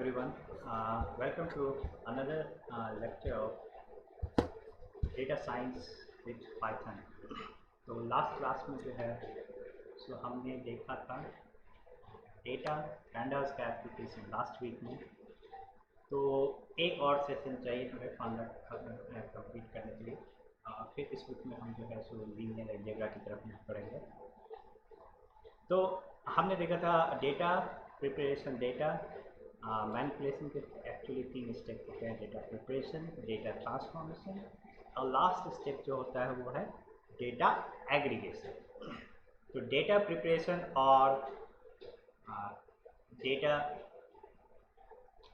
everyone. Welcome to another lecture of data science with Python. तो last class में जो है सो हमने देखा था डेटा पैंडास का एप्लीकेशन लास्ट वीक में। तो एक और सेशन चाहिए हमें फाइंड कंप्लीट करने के लिए। फिर इस वीक में हम जो है सो लीनियर अलजेब्रा की तरफ मूव करेंगे। तो हमने देखा था डेटा प्रिपरेशन, डेटा मैनिपुलेशन के एक्चुअली 3 स्टेप होते हैं: डेटा प्रिपरेशन, डेटा ट्रांसफॉर्मेशन और लास्ट स्टेप जो होता है वो है डेटा एग्रीगेशन। तो डेटा प्रिपरेशन और डेटा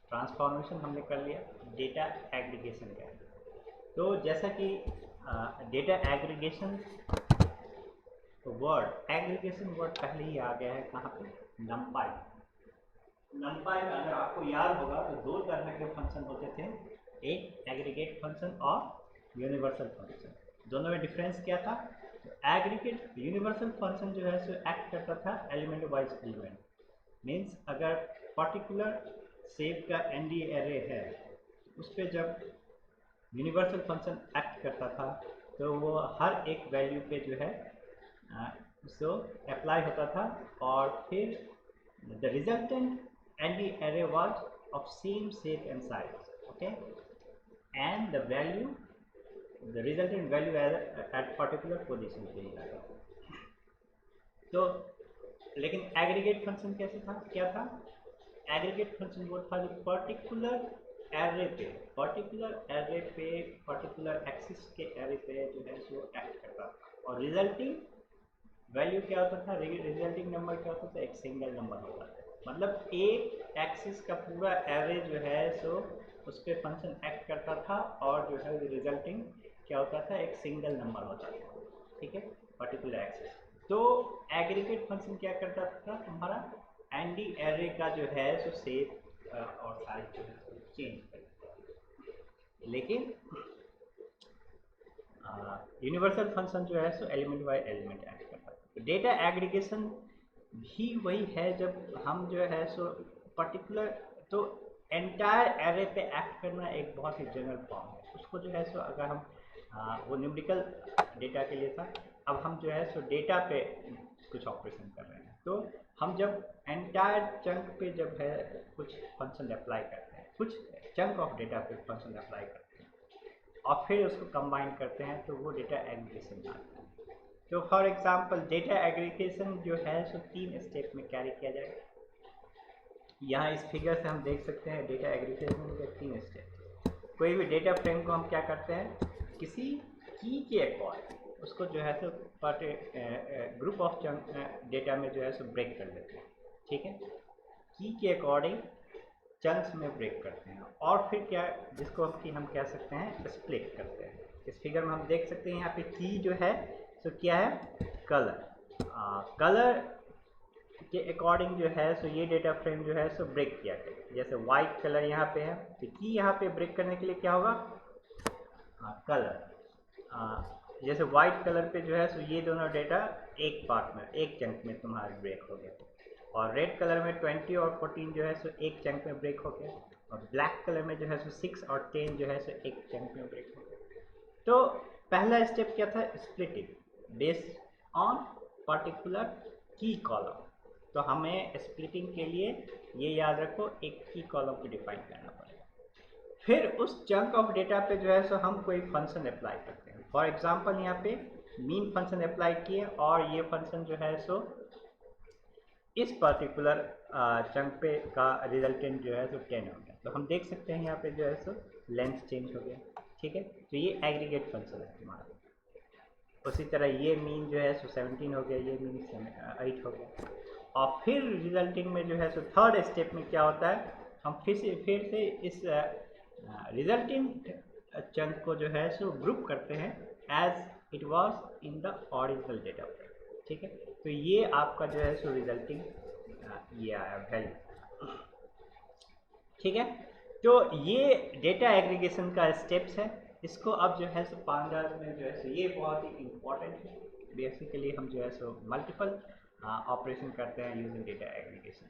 ट्रांसफॉर्मेशन हमने कर लिया, डेटा एग्रीगेशन क्या है। तो जैसा कि data aggregation word, aggregation word पहले ही आ गया है कहाँ पे, नंपाई। नंपाई में अगर आपको याद होगा तो 2 तरह के फंक्शन होते थे, एक एग्रीगेट फंक्शन और यूनिवर्सल फंक्शन। दोनों में डिफरेंस क्या था? तो एग्रीगेट यूनिवर्सल फंक्शन जो है सो एक्ट करता था एलिमेंट वाइज एलिमेंट, मीन्स अगर पर्टिकुलर शेप का एनडी एरे है उस पर जब यूनिवर्सल फंक्शन एक्ट करता था तो वो हर एक वैल्यू पे जो है सो अप्लाई होता था और फिर the resultant ND array was of same shape and size, okay, and the resultant value at particular position पे ही आता था। तो लेकिन एग्रीगेट फंक्शन कैसे था, क्या था? एग्रीगेट फंक्शन वो था जो पर्टिकुलर एरे पे पर्टिकुलर एक्सिस के एरे पे जो है सो एक्ट करता था और रिजल्टिंग वैल्यू क्या होता था, रिजल्टिंग नंबर क्या होता था, एक सिंगल नंबर होता था। मतलब एक एक्सिस का पूरा एवरेज जो है सो उस पर फंक्शन एक्ट करता था और जो है रिजल्टिंग क्या होता था, एक सिंगल नंबर होता था, ठीक है, पर्टिकुलर एक्सिस। तो एग्रीगेट फंक्शन क्या करता था, तुम्हारा एनडी एरे का जो है सो शेप और साइज जो है चेंज करता था। लेकिन यूनिवर्सल फंक्शन जो है सो एलिमेंट बाय एलिमेंट एक्ट करता है। डेटा एग्रीगेशन भी वही है जब हम जो है सो पर्टिकुलर, तो एंटायर एरे पे एक्ट करना एक बहुत ही जनरल फॉर्म है। उसको जो है सो अगर हम वो न्यूमेरिकल डेटा के लिए था, अब हम जो है सो डेटा पे कुछ ऑपरेशन कर रहे हैं। तो हम जब एंटायर चंक पे जब है कुछ फंक्शन अप्लाई करते हैं, कुछ चंक ऑफ डेटा पे फंक्शन अप्लाई करते हैं और फिर उसको कंबाइन करते हैं, तो वो डेटा एग्रीगेशन आता है। तो फॉर एग्जांपल डेटा एग्रीगेशन जो है सो 3 स्टेप में कैरी किया जाएगा। यहाँ इस फिगर से हम देख सकते हैं डेटा एग्रीगेशन के 3 स्टेप। कोई भी डेटा फ्रेम को हम क्या करते हैं, किसी की के अकॉर्डिंग उसको जो है सो ग्रुप ऑफ डेटा में जो है सो ब्रेक कर देते हैं, ठीक है, की के अकॉर्डिंग चंक्स में ब्रेक करते हैं और फिर क्या, जिसको कि हम कह सकते हैं स्प्लिट करते हैं। इस फिगर में हम देख सकते हैं यहाँ पे की जो है सो क्या है, कलर। कलर के अकॉर्डिंग जो है सो ये डेटा फ्रेम जो है सो ब्रेक किया गया। जैसे वाइट कलर यहाँ पे है तो की यहाँ पे ब्रेक करने के लिए क्या होगा, कलर। जैसे वाइट कलर पे जो है सो ये दोनों डेटा एक पार्ट में, एक चंक में तुम्हारा ब्रेक हो गया, और रेड कलर में 20 और 14 जो है सो एक चंक में ब्रेक हो गया, और ब्लैक कलर में जो है सो 6 और 10 जो है सो एक चंक में ब्रेक हो गया। तो पहला स्टेप क्या था, स्प्लिटिंग बेस्ड ऑन पर्टिकुलर की कॉलम। तो हमें स्प्लिटिंग के लिए ये याद रखो, एक की कॉलम को डिफाइन करना पड़ेगा। फिर उस चंक ऑफ डेटा पे जो है सो हम कोई फंक्शन अप्लाई करते हैं। फॉर एग्जांपल यहाँ पे मीन फंक्शन अप्लाई किए और ये फंक्शन जो है सो इस पर्टिकुलर चंक पे का रिजल्टेंट जो है सो 10 हो गया। तो हम देख सकते हैं यहाँ पे जो है सो लेंथ चेंज हो गया, ठीक है। तो ये एग्रीगेट फंक्शन है हमारा। उसी तरह ये मीन जो है सो 17 हो गया, ये मीन 8 हो गया, और फिर रिजल्टिंग में जो है सो थर्ड स्टेप में क्या होता है, हम फिर से इस रिजल्टिंग चंक को जो है सो ग्रुप करते हैं as it was in the original data frame, ठीक है। तो ये आपका जो है सो रिजल्टिंग ये आया वैल्यू, ठीक है। तो ये डेटा एग्रीगेशन का स्टेप्स है। इसको अब जो है सो पांडास में जो है सो ये बहुत ही इम्पोर्टेंट है। बेसिकली हम जो है सो मल्टीपल ऑपरेशन करते हैं यूजिंग डेटा एग्रीगेशन।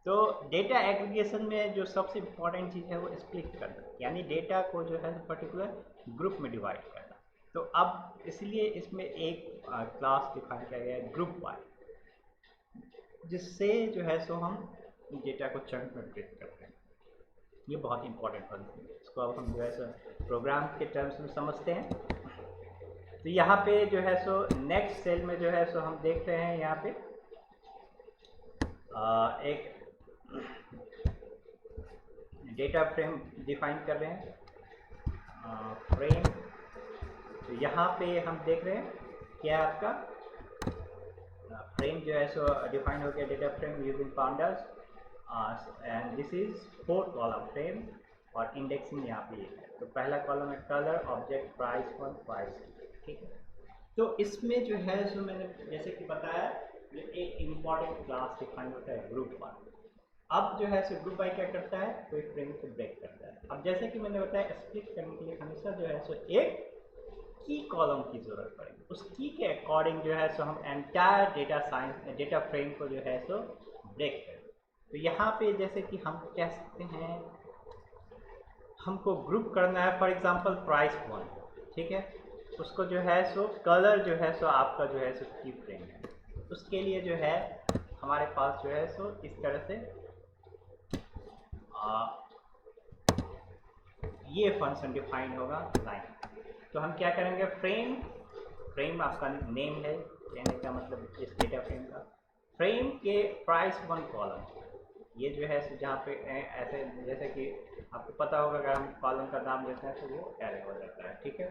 तो डेटा एग्रीगेशन में जो सबसे इम्पोर्टेंट चीज़ है वो स्प्लिट करना, यानी डेटा को जो है पर्टिकुलर ग्रुप में डिवाइड करना। तो अब इसलिए इसमें एक क्लास डिफाइन किया गया है ग्रुप बाय, जिससे जो है सो हम डेटा को चंक में ब्रेक करते हैं। ये बहुत इंपॉर्टेंट फंक्शन है, इसको अब हम जो है सो प्रोग्राम के टर्म्स में समझते हैं। तो यहाँ पे जो है सो नेक्स्ट सेल में जो है सो हम देख रहे हैं यहाँ पे एक डेटा फ्रेम डिफाइन कर रहे हैं, फ्रेम। तो यहाँ पे हम देख रहे हैं क्या है आपका फ्रेम जो है सो डिफाइन हो गया, data frame using pandas, and this is 4 column frame और इंडेक्सिंग यहाँ पे है। तो पहला कॉलम है colour, object, price, one, price, ठीक है। तो इसमें जो है सो मैंने जैसे कि बताया एक इम्पॉर्टेंट क्लास डिफाइन होता है ग्रुप बाय। अब जो है सो ग्रुप बाय क्या करता है, कोई फ्रेम को ब्रेक करता है। अब जैसे कि मैंने बताया स्प्लिट करने के लिए हमेशा जो है सो एक की कॉलम की जरूरत पड़ेगी, उस की के अकॉर्डिंग जो है सो हम एंटायर डेटा फ्रेम को जो है सो ब्रेक करें। तो यहाँ पे जैसे कि हम कह सकते हैं हमको ग्रुप करना है, फॉर एग्जांपल प्राइस वन, ठीक है, उसको जो है सो कलर जो है सो आपका जो है सो की फ्रेम है। उसके लिए जो है हमारे पास जो है सो इस तरह से ये फंक्शन डिफाइन होगा लाइन। तो हम क्या करेंगे, फ्रेम आपका नेम है, कहने का मतलब इस डेटा फ्रेम का, फ्रेम के प्राइस वन कॉलम, ये जो है जहाँ पे ऐसे जैसे कि आपको पता होगा अगर हम कॉलम का नाम देते हैं तो वो एरे हो जाता है, ठीक है।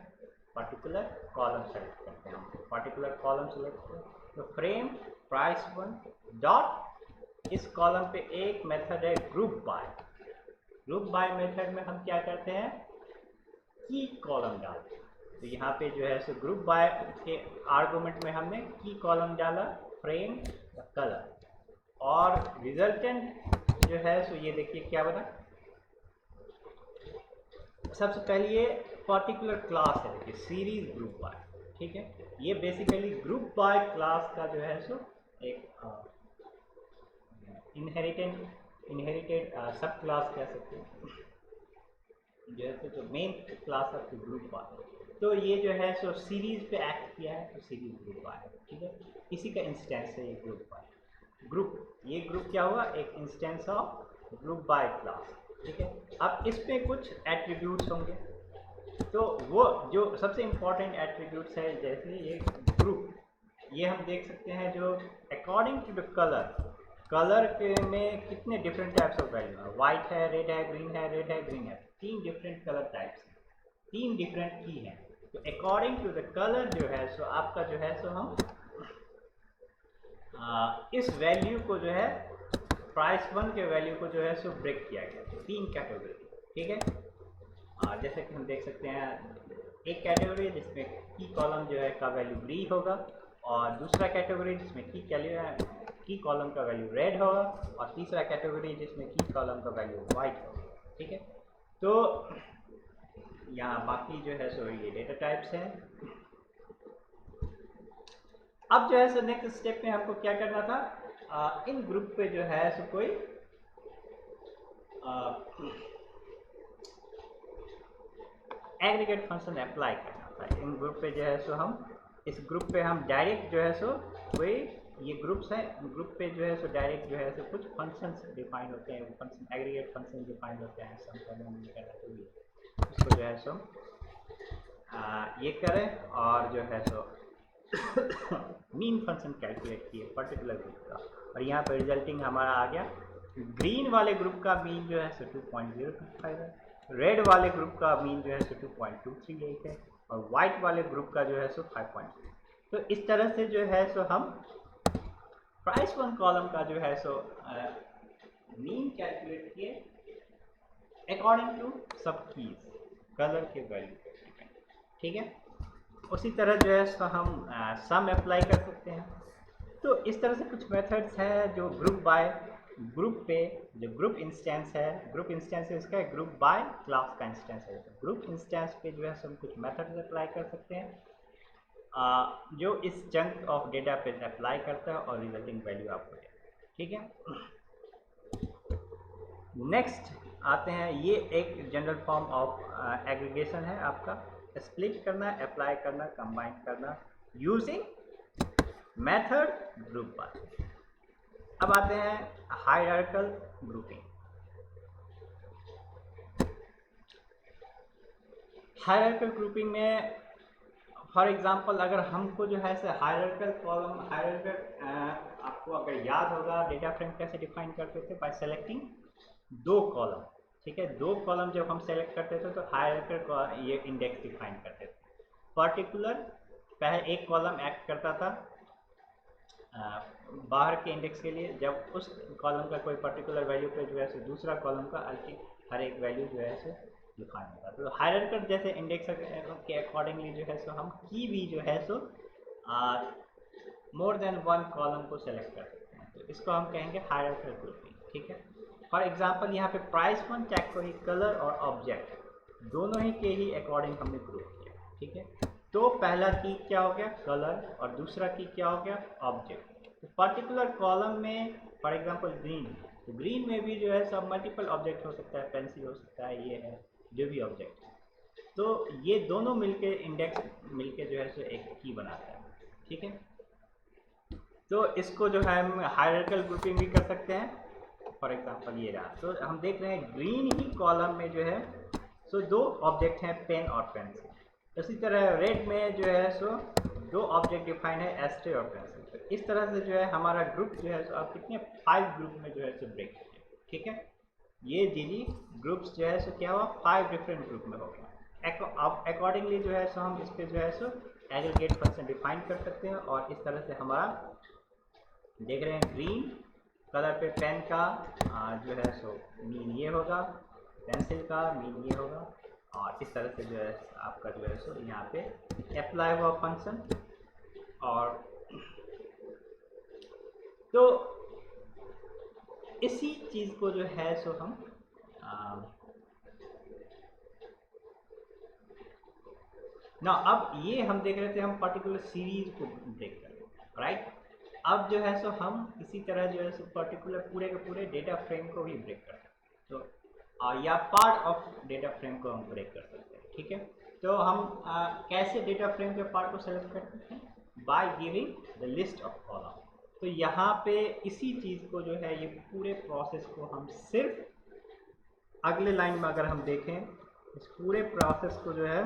पर्टिकुलर कॉलम सेलेक्ट करते हैं, हम पर्टिकुलर कॉलम सेलेक्ट करते हैं। तो फ्रेम प्राइस वन डॉट इस कॉलम पे एक मेथड है group by. Group by method में हम क्या करते हैं, की कॉलम डालते हैं। तो यहाँ पे जो है सो ग्रुप बाय के आर्गुमेंट में हमने की कॉलम डाला, फ्रेम कलर, और रिजल्टेंट जो है सो ये देखिए क्या बना। सबसे पहले ये पर्टिकुलर क्लास है, देखिए सीरीज ग्रुप बाय, ठीक है। ये बेसिकली ग्रुप बाय क्लास का जो है सो एक इनहेरिटेड सब क्लास कह सकते हैं, जो है तो main class of group by. तो ये जो है सो सीरीज पे एक्ट किया है, तो सीरीज ग्रुप बाय, ठीक है। इसी का इंस्टेंस है ये ग्रुप बाय। ये ग्रुप क्या हुआ, एक instance of group by class, ठीक है। अब इस पे कुछ एट्रीब्यूट्स होंगे, तो वो जो सबसे इंपॉर्टेंट एट्रीब्यूट्स है जैसे ये ग्रुप, ये हम देख सकते हैं जो अकॉर्डिंग टू द कलर के में कितने डिफरेंट टाइप्स ऑफ वैल्यू है, वाइट है, रेड है, ग्रीन है, रेड है, ग्रीन है, 3 डिफरेंट कलर टाइप्स हैं, 3 डिफरेंट की हैं। तो अकॉर्डिंग टू द कलर जो है सो आपका जो है सो हम इस वैल्यू को जो है प्राइस वन के वैल्यू को जो है सो ब्रेक किया गया, 3 कैटेगरी, ठीक है। जैसे कि हम देख सकते हैं एक कैटेगरी जिसमें की कॉलम जो है का वैल्यू ग्रीन होगा, और दूसरा कैटेगरी जिसमें की कॉलम का वैल्यू रेड होगा, और तीसरा कैटेगरी जिसमें की कॉलम का वैल्यू वाइट होगा, ठीक है। तो यहाँ बाकी जो है सो ये डेटा टाइप्स हैं। अब जो है सो नेक्स्ट स्टेप में हमको क्या करना था, इन ग्रुप पे जो है सो कोई एग्रीगेट फंक्शन अप्लाई करना था। इन ग्रुप पे जो है सो हम इस ग्रुप पे हम डायरेक्ट जो है सो कोई ये ग्रुप्स हैं, ग्रुप पे जो है सो डायरेक्ट जो है सो कुछ फंक्शंस डिफाइन होते हैं, फंक्शन एग्रीगेट फंक्शन डिफाइन होते हैं, उसको जो है सो ये करें और जो है सो मीन फंक्शन कैलकुलेट किए पर्टिकुलर ग्रुप का, और यहाँ पर रिजल्टिंग हमारा आ गया ग्रीन वाले ग्रुप का मीन जो है सो 2.025 है, रेड वाले ग्रुप का मीन जो है सो 2.238 है, और वाइट वाले ग्रुप का जो है सो 5.6। तो इस तरह से जो है सो हम प्राइस वन कॉलम का जो है सो मीन कैलकुलेट किए अकॉर्डिंग टू सब कीज कलर के वैल्यू, ठीक है। उसी तरह जो है सो हम सम अप्लाई कर सकते हैं। तो इस तरह से कुछ मेथड्स हैं जो ग्रुप पे जो ग्रुप इंस्टेंस है, ग्रुप इंस्टेंस है इसका ग्रुप बाय क्लास का इंस्टेंस है, तो ग्रुप इंस्टेंस पे जो है हम कुछ मेथड्स अप्लाई कर सकते हैं जो इस चंक ऑफ डेटा पे अप्लाई करता है और रिजल्टिंग वैल्यू आपको देता है, ठीक है। नेक्स्ट आते हैं, ये एक जनरल फॉर्म ऑफ एग्रीगेशन है आपका, स्प्लिट करना, अप्लाई करना, कंबाइन करना यूजिंग मेथड ग्रुप बाय। अब आते हैं हायरार्किकल ग्रुपिंग। हायरार्किकल ग्रुपिंग में फॉर एग्जांपल अगर हमको जो है हायरार्किकल कॉलम, हायरार्किकल आपको अगर याद होगा डेटा फ्रेम कैसे डिफाइन करते थे, बाय सेलेक्टिंग दो कॉलम। ठीक है, दो कॉलम जब हम सेलेक्ट करते थे तो हायरार्किकल ये इंडेक्स डिफाइन करते थे। पर्टिकुलर पहले एक कॉलम एक्ट करता था बाहर के इंडेक्स के लिए, जब उस कॉलम का कोई पर्टिकुलर वैल्यू पे जो है दूसरा कॉलम का हर एक वैल्यू जो है डिफाइन होता है। तो हायरार्किकल जैसे इंडेक्स के अकॉर्डिंगली जो है हम की भी जो है मोर देन वन कॉलम को सेलेक्ट कर सकते हैं, तो इसको हम कहेंगे हायरार्किकल ग्रुपिंग। ठीक है, फॉर एग्जांपल यहाँ पे प्राइस वन टैग को ही कलर और ऑब्जेक्ट दोनों ही के ही अकॉर्डिंग हमने ग्रुप किया। ठीक है, तो पहला की क्या हो गया कलर और दूसरा की क्या हो गया ऑब्जेक्ट। तो पर्टिकुलर कॉलम में फॉर एग्जांपल ग्रीन, तो ग्रीन में भी जो है सब मल्टीपल ऑब्जेक्ट हो सकता है, पेंसिल हो सकता है, ये है जो भी ऑब्जेक्ट। तो ये दोनों मिलके इंडेक्स मिलके जो है एक की बनाता है। ठीक है, तो इसको जो है हम हायरार्किकल ग्रुपिंग भी कर सकते हैं। फॉर एग्जांपल ये रहा, तो हम देख रहे हैं ग्रीन ही कॉलम में जो है दो ऑब्जेक्ट हैं पेन और पेंसिल। इसी तरह रेड में जो है दो ऑब्जेक्ट डिफाइन है एस्ट्रे और पेंसिल। तो इस तरह से जो है हमारा ग्रुप जो है आप कितने 5 ग्रुप में जो है ब्रेक किए। ठीक है, ये डेली ग्रुप्स जो है क्या हुआ 5 डिफरेंट ग्रुप में हो गया। अकॉर्डिंगली जो है हम इस पर जो है एग्रीगेट फंक्शन डिफाइन कर सकते हैं, और इस तरह से हमारा देख रहे हैं ग्रीन कलर पे पेन का जो है मीन ये होगा, पेंसिल का मीन ये होगा, और इस तरह से जो है आपका जो है यहाँ पे अप्लाई हुआ फंक्शन। और तो इसी चीज़ को जो है हम ना अब ये हम देख रहे थे हम पर्टिकुलर सीरीज को ब्रेक कर रहे हैं, राइट। अब जो है हम इसी तरह जो है पर्टिकुलर पूरे के पूरे डेटा फ्रेम को भी ब्रेक कर सकते हैं, तो या पार्ट ऑफ डेटा फ्रेम को हम ब्रेक कर सकते हैं। ठीक है, तो हम कैसे डेटा फ्रेम के पार्ट को सेलेक्ट कर सकते हैं, by giving the list of column. तो यहाँ पे इसी चीज़ को जो है ये पूरे प्रोसेस को हम सिर्फ अगले लाइन में अगर हम देखें, इस पूरे प्रोसेस को जो है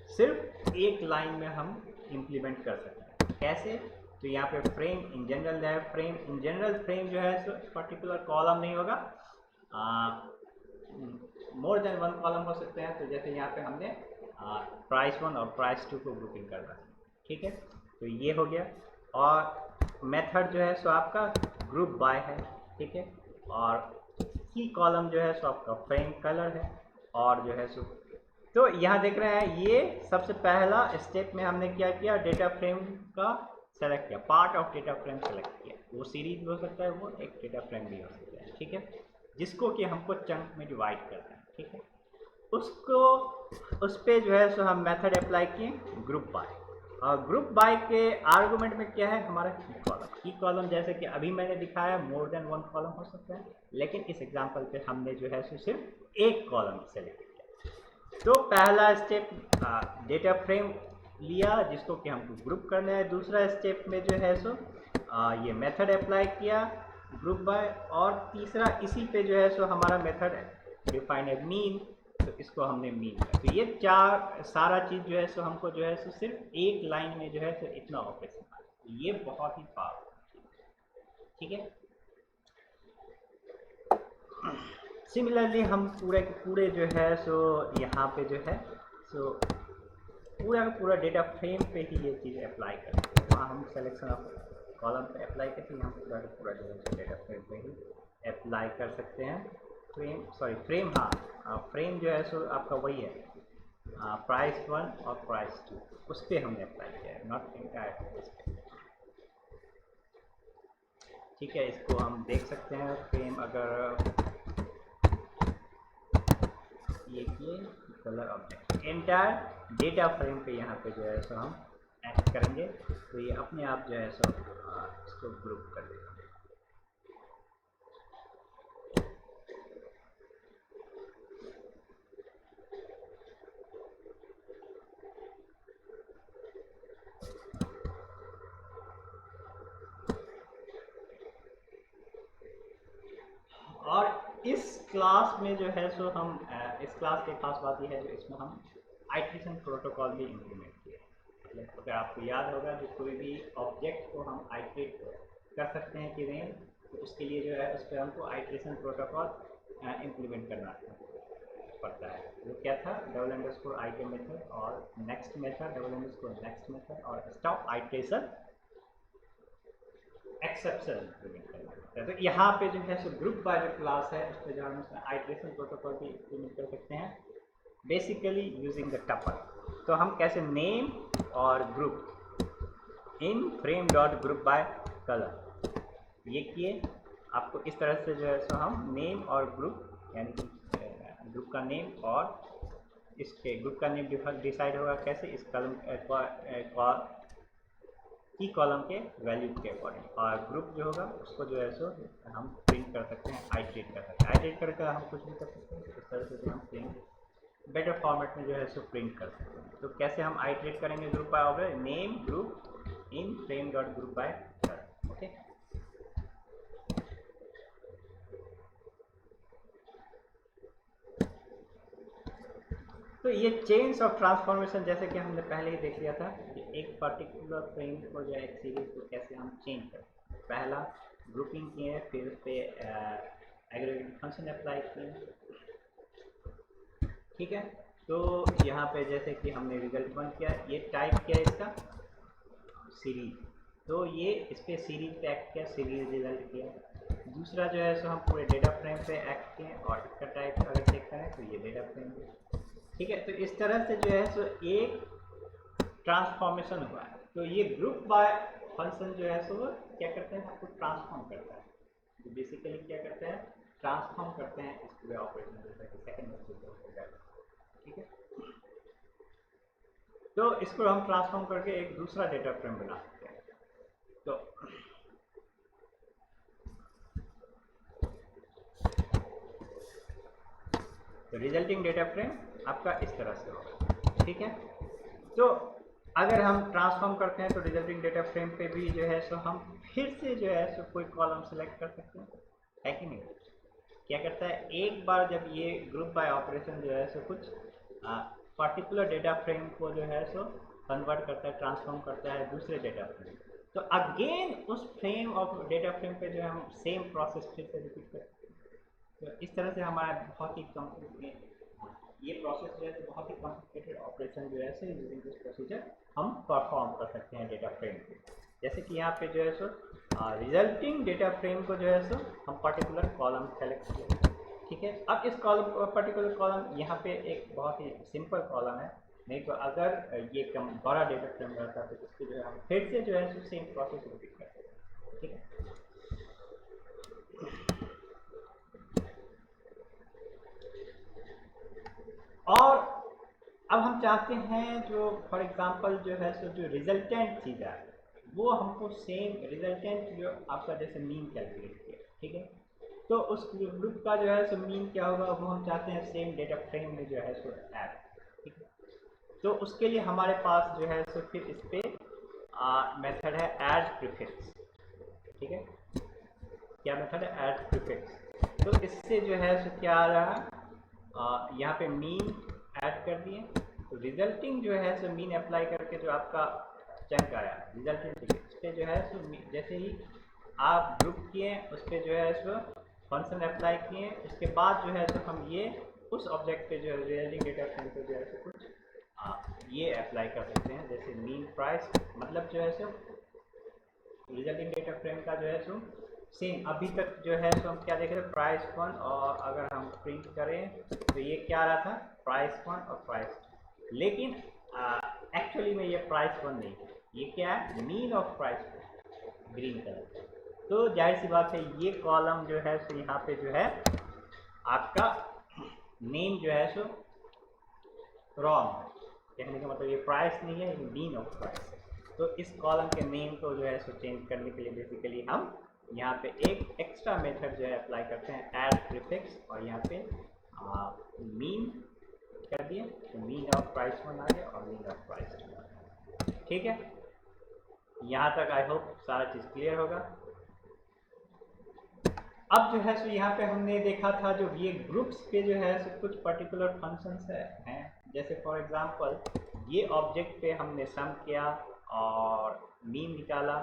सिर्फ एक लाइन में हम इम्प्लीमेंट कर सकते हैं। कैसे, तो यहाँ पे फ्रेम इन जनरल है, फ्रेम इन जनरल फ्रेम जो है पर्टिकुलर कॉलम नहीं होगा, मोर देन वन कॉलम हो सकते हैं। तो जैसे यहाँ पे हमने प्राइस वन और प्राइस टू को ग्रुपिंग करना है। ठीक है, तो ये हो गया। और मेथड जो है आपका ग्रुप बाय है। ठीक है, और की कॉलम जो है आपका फ्रेम कलर है, और जो है तो यहाँ देख रहे हैं ये सबसे पहला स्टेप में हमने क्या किया, डेटा फ्रेम का सेलेक्ट किया, part of data frame select किया। वो सीरीज भी हो सकता है, वो एक डेटा फ्रेम भी हो सकता है। ठीक है, जिसको कि हमको चंक में डिवाइड करना है। ठीक है, उसको उस पर जो है हम मेथड अप्लाई किए ग्रुप बाय। और ग्रुप बाय के आर्गुमेंट में क्या है हमारा की कॉलम। की कॉलम जैसे कि अभी मैंने दिखाया मोर देन वन कॉलम हो सकता है, लेकिन इस एग्जांपल पे हमने जो है सिर्फ एक कॉलम सेलेक्ट किया। तो पहला स्टेप डेटा फ्रेम लिया जिसको कि हमको ग्रुप करना है। दूसरा स्टेप में जो है ये मेथड अप्लाई किया ग्रुप बाय, और तीसरा इसी पे जो है हमारा मेथड डिफाइन है मीन, तो इसको हमने मीन किया। तो ये चार सारा चीज़ जो है हमको जो है सिर्फ एक लाइन में जो है इतना ऑपरेशन, ये बहुत ही पावरफुल। ठीक है, सिमिलरली हम पूरे के पूरे जो है यहाँ पे जो है पूरा का पूरा डेटा फ्रेम पे ही ये चीज़ अप्लाई करते हैं। वहाँ हम सिलेक्शन ऑफ कॉलम पे अप्लाई करते हैं, हम पूरा का पूरा जो है डेटा फ्रेम पे ही अप्लाई कर सकते हैं। फ्रेम हाँ फ्रेम जो है आपका वही है प्राइस वन और प्राइस टू, उस पर हमने अप्लाई किया है, नॉट इंटायर। ठीक है, इसको हम देख सकते हैं फ्रेम अगर ये किए colour object entire data frame पे यहाँ पे जो है हम एक्ट करेंगे, तो ये अपने आप जो है इसको ग्रुप कर देगा। और इस क्लास में जो है सो हम इस क्लास की खास बात ये है जो इसमें हम आइट्रेशन प्रोटोकॉल भी इम्प्लीमेंट किए। मतलब अगर आपको याद होगा जो कोई भी ऑब्जेक्ट को हम आइट्रेट कर सकते हैं कि नहीं, तो उसके लिए जो है उस पर हमको आइट्रेशन प्रोटोकॉल इम्प्लीमेंट करना पड़ता है। वो क्या था, डबल अंडरस्कोर आइटम मेथड और next method, double underscore next method और स्टॉप आइट्रेशन एक्सेप्शन इम्प्लीमेंट करना पड़ता है। तो यहाँ पे जो है सो ग्रुप बाय जो क्लास है उस पर जो हम आइट्रेशन प्रोटोकॉल भी इम्प्लीमेंट कर सकते हैं, बेसिकली यूजिंग द टपल। तो हम कैसे नेम और group in frame dot group by colour ये किए। आपको इस तरह से जो है सो हम नेम और ग्रुप यानी ग्रुप का नेम और इसके ग्रुप का नेम डिसाइड होगा कैसे, इस कलम की कॉलम के वैल्यू के अकॉर्डिंग, और ग्रुप जो होगा उसको जो है सो हम प्रिंट कर सकते हैं, आइट्रेट कर सकते हैं। आइट्रेट करके हम कुछ भी कर सकते हैं, इस तरह से जो हम प्रिंट बेटर फॉर्मेट में जो है सो प्रिंट कर सकते हैं। तो कैसे हम आइट्रेट करेंगे group by object, name group in frame dot group by colour. Okay, तो ये चेन्स ऑफ ट्रांसफॉर्मेशन जैसे कि हमने पहले ही देख लिया था कि एक पर्टिकुलर फ्रेम को या एक सीरीज को कैसे हम चेंज करें। पहला ग्रुपिंग किए, फिर उस पर एग्रीगेट फंक्शन अप्लाई किए। ठीक है, तो यहाँ पे जैसे कि हमने रिजल्ट वन किया, ये टाइप किया इसका सीरीज, तो ये इस पर सीरीज पे एक्ट किया, सीरीज रिजल्ट किया। दूसरा जो है सो हम पूरे डेटा फ्रेम पे एक्ट किए और इसका टाइप अगर चेक करें तो ये डेटा फ्रेम है। ठीक है, तो इस तरह से जो है सो एक ट्रांसफॉर्मेशन हुआ है। तो ये ग्रुप बाय फंक्शन जो है सो क्या करते हैं, आपको ट्रांसफॉर्म करता है। तो बेसिकली क्या करते हैं, ट्रांसफॉर्म करते हैं इस पूरे ऑपरेशन जैसा कि सेकंड स्टेज। ठीक है, तो इसको हम ट्रांसफॉर्म करके एक दूसरा डेटा फ्रेम बना सकते हैं। तो रिजल्टिंग डेटा फ्रेम आपका इस तरह से होगा। ठीक है, तो अगर हम ट्रांसफॉर्म करते हैं तो रिजल्टिंग डेटा फ्रेम पे भी जो है सो हम फिर से जो है सो कोई कॉलम सेलेक्ट कर सकते हैं, है कि नहीं। क्या करता है, एक बार जब ये ग्रुप बाय ऑपरेशन जो है सो कुछ पर्टिकुलर डेटा फ्रेम को जो है सो कन्वर्ट करता है, ट्रांसफॉर्म करता है दूसरे डेटा फ्रेम, तो अगेन उस फ्रेम ऑफ डेटा फ्रेम पे जो है हम सेम प्रोसेस फिर से रिपीट करते हैं। तो इस तरह से हमारा बहुत ही कॉम्प्लिकेटेड ये प्रोसेस जो है बहुत ही कॉम्प्लिकेटेड ऑपरेशन जो है सो यूजिंग दिस प्रोसीजर हम परफॉर्म कर सकते हैं डेटा फ्रेम पे। जैसे कि यहाँ पे जो है सो रिजल्टिंग डेटा फ्रेम को जो है सो हम पर्टिकुलर कॉलम सेलेक्ट किए। ठीक है, अब इस कॉलम पर्टिकुलर कॉलम यहाँ पे एक बहुत ही सिंपल कॉलम है, नहीं तो अगर ये कम बड़ा डेटा फ्रेम रहता तो इसको जो है हम फिर से जो है सो सेम प्रोसेस रिपीट करते हैं। ठीक है, और अब हम चाहते हैं जो फॉर एग्जांपल जो है सो जो रिजल्टेंट चीज़ है वो हमको सेम रिजल्टेंट जो आपका जैसे मीन कैलकुलेट किया। ठीक है, तो उस ग्रुप का जो है सो मीन क्या होगा वो हम चाहते हैं सेम डेटा फ्रेम में जो है सो ऐड। ठीक है, तो उसके लिए हमारे पास जो है सो फिर इस पर मेथड है ऐड प्रीफिक्स। ठीक है, क्या मेथड है, ऐड प्रीफिक्स। तो इससे जो है सो क्या आ रहा है, यहाँ पे मीन ऐड कर दिए, तो रिजल्टिंग जो है सो मीन अप्लाई करके जो आपका चंक आया रिजल्टिंग इस पे जो है सो जैसे ही आप ग्रुप किए उस पर जो है सो फंक्शन अप्लाई किए, उसके बाद जो है सो हम ये उस ऑब्जेक्ट पे जो है रिजल्टिंग डेटा फ्रेम पे जो है सो कुछ ये अप्लाई कर सकते हैं, जैसे मीन प्राइस, मतलब जो है सो रिजल्टिंग डेटा फ्रेम का जो है सो सेम अभी तक जो है सो हम क्या देख रहे हैं, प्राइस वन, और अगर हम प्रिंट करें तो ये क्या आ रहा था, प्राइस वन और प्राइस टू, लेकिन एक्चुअली में ये प्राइस वन नहीं है, ये क्या है, mean of price green colour. तो जाहिर सी बात है ये कॉलम जो है सो यहाँ पे जो है आपका नेम जो है सो रॉन्ग है, कहने का मतलब ये प्राइस नहीं है, ये मीन ऑफ प्राइस। तो इस कॉलम के नेम को जो है सो चेंज करने के लिए बेसिकली हम यहाँ पे एक एक्स्ट्रा मेथड जो है अप्लाई करते हैं, ऐड प्रीफिक्स, और यहाँ पे मीन कर दिए, तो मीन ऑफ प्राइस वन आ गया और मीन ऑफ प्राइस टू आ गया। ठीक है, यहाँ तक आई होप सारा चीज़ क्लियर होगा। अब जो है सो यहाँ पे हमने देखा था जो ये ग्रुप्स पे जो है सो कुछ पर्टिकुलर फंक्शंस हैं, जैसे फॉर एग्जांपल ये ऑब्जेक्ट पे हमने सम किया और मीन निकाला,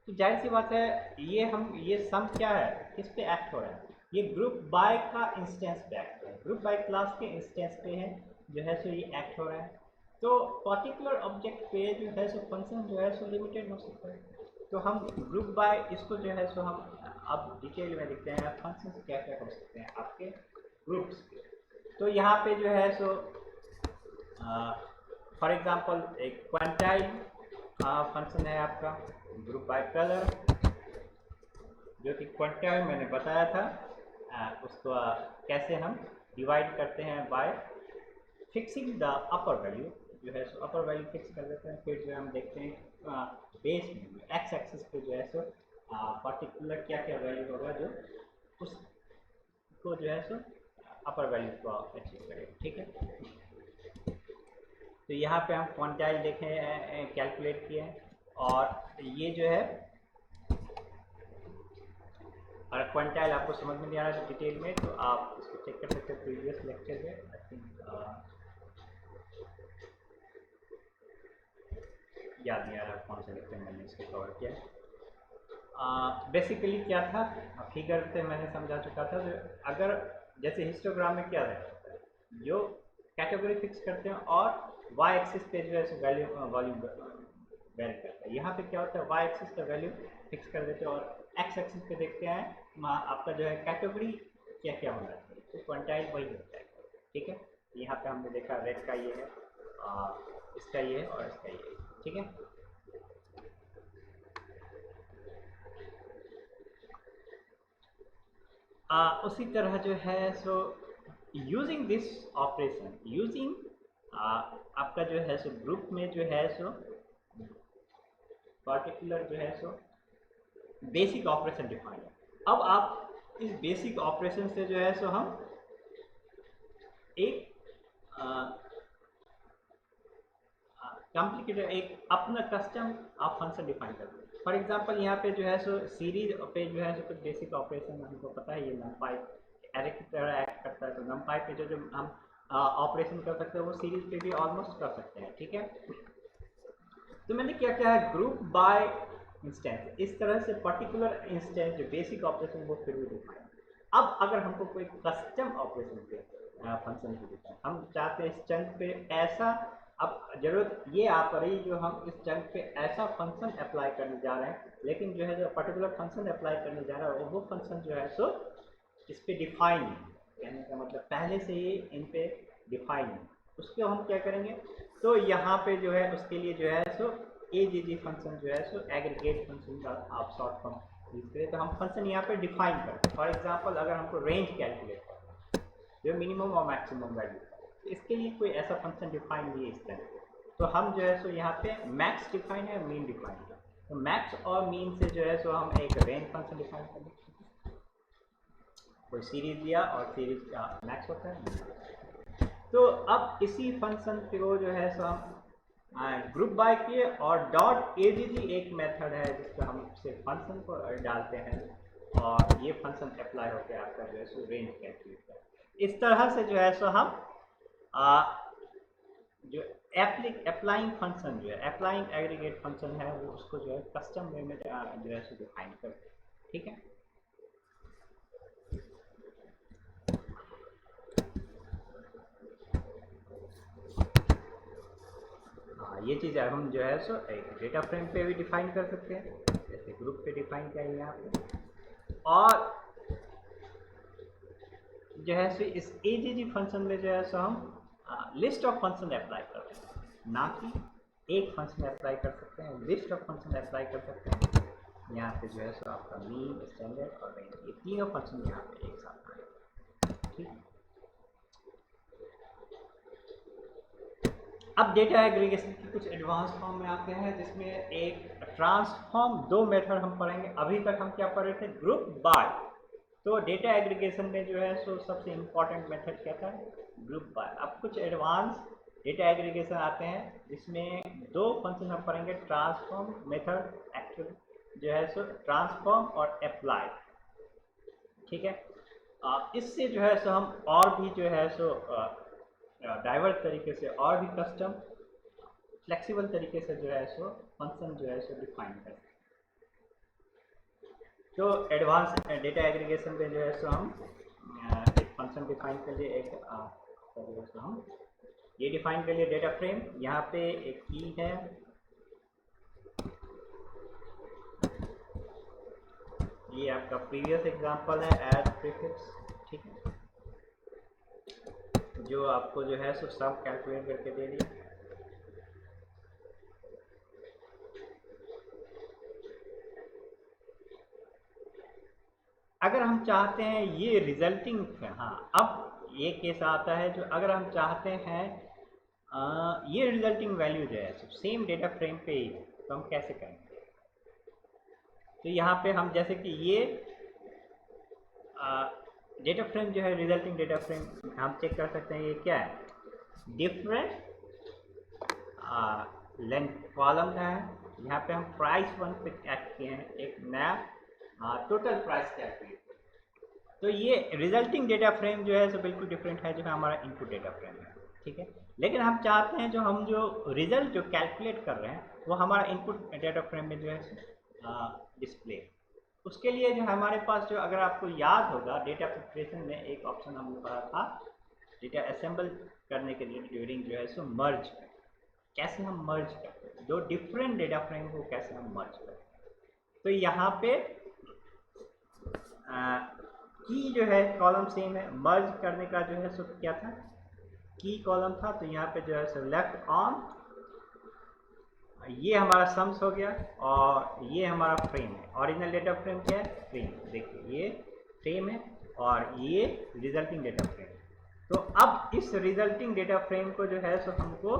तो जाहिर सी बात है ये सम क्या है, किस पे एक्ट हो रहा है, ये ग्रुप बाय का इंस्टेंस पे एक्ट हो रहा है, ग्रुप बाय क्लास के इंस्टेंस पे है जो है सो ये एक्ट हो रहा है। तो पर्टिकुलर ऑब्जेक्ट पे जो है सो फंक्शन जो है सो लिमिटेड हो सकता है। तो हम ग्रुप बाय इसको जो है सो हम अब डिटेल में देखते हैं फंक्शन क्या क्या हो सकते हैं आपके ग्रुप्स के। तो यहाँ पे जो है सो फॉर एग्जांपल एक क्वांटाइल फंक्शन है आपका ग्रुप बाय कलर, जो कि क्वांटाइल मैंने बताया था, उसको कैसे हम डिवाइड करते हैं bye fixing the upper value, जो है सो अपर वैल्यू फिक्स कर देते हैं। फिर जो हम देखते हैं बेस में एक्स एक्सिस पे जो है सो पर्टिकुलर क्या क्या वैल्यू होगा जो उसको जो है सो अपर वैल्यू को अचीव करेगा, ठीक है। तो यहाँ पे हम क्वांटाइल देखे कैलकुलेट किए हैं, और ये जो है और क्वांटाइल आपको समझ में नहीं आ रहा है डिटेल में, तो आप इसको चेक कर सकते हैं प्रीवियस लेक्चर में। आई थिंक याद नहीं आ रहा कौन सा लेक्चर मैंने इसको कवर किया। बेसिकली क्या था, फिगर से मैंने समझा चुका था, जो अगर जैसे हिस्टोग्राम में क्या रहता है, जो कैटेगरी फिक्स करते हैं और वाई एक्सिस पे जो है वैल्यू वॉल्यूम वेरी करता है। यहाँ पे क्या होता है, वाई एक्सिस का वैल्यू फिक्स कर देते हैं और एक्स एक्सिस पे देखते हैं आपका जो है कैटेगरी क्या क्या होना चाहिए, तो क्वांटाइल वही होता है, ठीक है। यहाँ पे हमने देखा रेड का ये है, इसका ये है और इसका ये है, ठीक है। उसी तरह जो है सो यूजिंग दिस ऑपरेशन, यूजिंग आपका जो है सो ग्रुप में जो है सो पर्टिकुलर जो है सो बेसिक ऑपरेशन डिफाइन है। अब आप इस बेसिक ऑपरेशन से जो है सो हम एक कॉम्प्लिकेटेड एक अपना कस्टम आप फंक्शन डिफाइन कर दो। फॉर एग्जांपल यहाँ पे जो है सो सीरीज पे जो है सो कुछ बेसिक ऑपरेशन हमको पता है, ये नमपाई एरे की तरह एक्ट करता है, तो नमपाई पे जो हम ऑपरेशन कर सकते हैं वो सीरीज पे भी ऑलमोस्ट कर सकते हैं, ठीक है। तो मैंने क्या किया है, ग्रुप बाय इंस्टेंस, इस तरह से पर्टिकुलर इंस्टेंस जो बेसिक ऑपरेशन वो फिर भी डिफाइन। अब अगर हमको कोई कस्टम ऑपरेशन पे फंक्शन की डिफाइन, हम चाहते हैं इस चंक पे ऐसा, अब जरूरत ये आ पड़ी जो हम इस चंक पे ऐसा फंक्शन अप्लाई करने जा रहे हैं, लेकिन जो है जो पर्टिकुलर फंक्शन अप्लाई करने जा रहा है वो फंक्शन जो है सो इस पे डिफाइन है, कहने का मतलब पहले से ही इन पे डिफाइन है। उसको हम क्या करेंगे, तो यहाँ पे जो है उसके लिए जो है सो एजीजी फंक्शन जो है सो एग्रीगेट फंक्शन का आप शॉर्ट फॉर्म यूज करें, तो हम फंक्शन यहाँ पे डिफाइन करते हैं। फॉर एग्जांपल अगर हमको रेंज कैलकुलेट करना है जो मिनिमम और मैक्सिमम वैल्यू, तो इसके लिए कोई ऐसा फंक्शन डिफाइन नहीं है इस तरह, तो हम जो है सो यहाँ पे मैक्स डिफाइन है, मीन डिफाइन है, तो मैक्स और मीन से जो है सो हम एक रेंज फंक्शन डिफाइन कर लेते हैं। कोई सीरीज लिया और सीरीज का मैक्स होता है, तो अब इसी फंक्शन को जो है सो हम ग्रुप बाय किए, और डॉट एजीजी एक मेथड है जिसको हम सिर्फ फंक्शन को डालते हैं और ये फंक्शन अप्लाई होकर आपका जो है सो रेंज कैलकुलेट करता है। इस तरह से जो है सो हम जो अप्लाइंग फंक्शन जो है अप्लाइंग एग्रीगेट फंक्शन है वो उसको जो है कस्टम वे में जो है सो डिफाइन करते हैं, ठीक है। ये चीज़ हम जो है सो एक डेटा फ्रेम पे भी डिफाइन कर सकते हैं, जैसे ग्रुप पे डिफाइन किया है यहाँ पे, और जो है सो इस एजीजी फंक्शन में जो है सो हम लिस्ट ऑफ फंक्शन अप्लाई कर सकते हैं, ना कि एक फंक्शन अप्लाई कर सकते हैं, लिस्ट ऑफ फंक्शन अप्लाई कर सकते हैं। यहाँ पे जो है सो आपका मीन, स्टैंडर्ड और रेंज, ये तीनों फंक्शन यहाँ पे एक साथ आएंगे, ठीक है। अब डेटा एग्रीगेशन की कुछ एडवांस फॉर्म में आते हैं, जिसमें एक ट्रांसफॉर्म, दो मेथड हम पढ़ेंगे। अभी तक हम क्या पढ़ रहे थे, ग्रुप बाय, तो डेटा एग्रीगेशन में जो है सो सबसे इम्पोर्टेंट मेथड क्या था, ग्रुप बाय। अब कुछ एडवांस डेटा एग्रीगेशन आते हैं जिसमें दो फंक्शन हम पढ़ेंगे, ट्रांसफॉर्म मेथड, एक्चुअली जो है सो ट्रांसफॉर्म और अप्लाई, ठीक है। इससे जो है सो हम और भी जो है सो डाइवर्स तरीके से और भी कस्टम फ्लेक्सिबल तरीके से जो है सो फंक्शन जो है सो डिफाइन कर सकते हैं। तो एडवांस डेटा एग्रीगेशन पे जो है सो हम एक फंक्शन डिफाइन कर लिए, एक तो हम ये डिफाइन कर लिए डेटा फ्रेम। यहाँ पे एक की है, ये आपका प्रीवियस एग्जांपल है एड प्रीफिक्स, ठीक है, जो आपको जो है सो सब कैलकुलेट करके दे दिया। अगर हम चाहते हैं ये रिजल्टिंग, हाँ अब ये केस आता है जो अगर हम चाहते हैं ये रिजल्टिंग वैल्यू जो है सेम डेटा फ्रेम पे ही, तो हम कैसे करेंगे? तो यहाँ पे हम जैसे कि ये डेटा फ्रेम जो है रिजल्टिंग डेटा फ्रेम हम चेक कर सकते हैं ये क्या है, डिफरेंट लेंथ कॉलम का है। यहाँ पे हम प्राइस 1 पे ऐड किए हैं एक नया टोटल प्राइस कैलकुलेट। तो ये रिजल्टिंग डेटा फ्रेम जो है सो बिल्कुल डिफरेंट है जो हमारा इनपुट डेटा फ्रेम है, ठीक है। लेकिन हम चाहते हैं जो हम जो रिजल्ट जो कैलकुलेट कर रहे हैं वो हमारा इनपुट डेटा फ्रेम में जो है डिस्प्ले। उसके लिए जो हमारे पास जो, अगर आपको याद होगा डेटा प्रिपरेशन में एक ऑप्शन हमने पढ़ा था डेटा असेंबल करने के लिए ड्यूरिंग जो है सो मर्ज, कैसे हम मर्ज करते हैं दो डिफरेंट डेटा फ्रेम को, कैसे हम मर्ज करते हैं। तो यहाँ पे की जो है कॉलम सेम है, मर्ज करने का जो है सो क्या था, की कॉलम था, तो यहाँ पे जो है सो लेफ्ट ऑन, ये हमारा सम्स हो गया और ये हमारा फ्रेम है। ओरिजिनल डेटा फ्रेम क्या है, फ्रेम, देखिए ये फ्रेम है और ये रिजल्टिंग डेटा फ्रेम। तो अब इस रिजल्टिंग डेटा फ्रेम को जो है सो हमको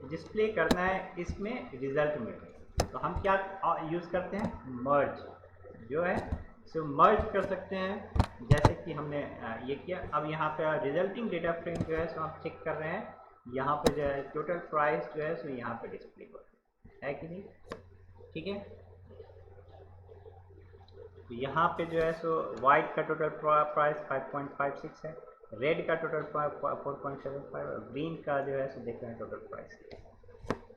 डिस्प्ले करना है इसमें रिजल्ट में। तो हम क्या यूज़ करते हैं, मर्ज जो है सो मर्ज कर सकते हैं, जैसे कि हमने ये किया। अब यहाँ पे रिजल्टिंग डेटा फ्रेम जो है सो हम चेक कर रहे हैं, यहाँ पे जो है टोटल प्राइस जो है सो यहाँ पे डिस्प्ले हो है कि नहीं, ठीक है। तो यहाँ पे जो है सो वाइट का टोटल प्राइस 5.56 है, रेड का टोटल 4.75 और ग्रीन का जो है सो देख रहे हैं टोटल प्राइस,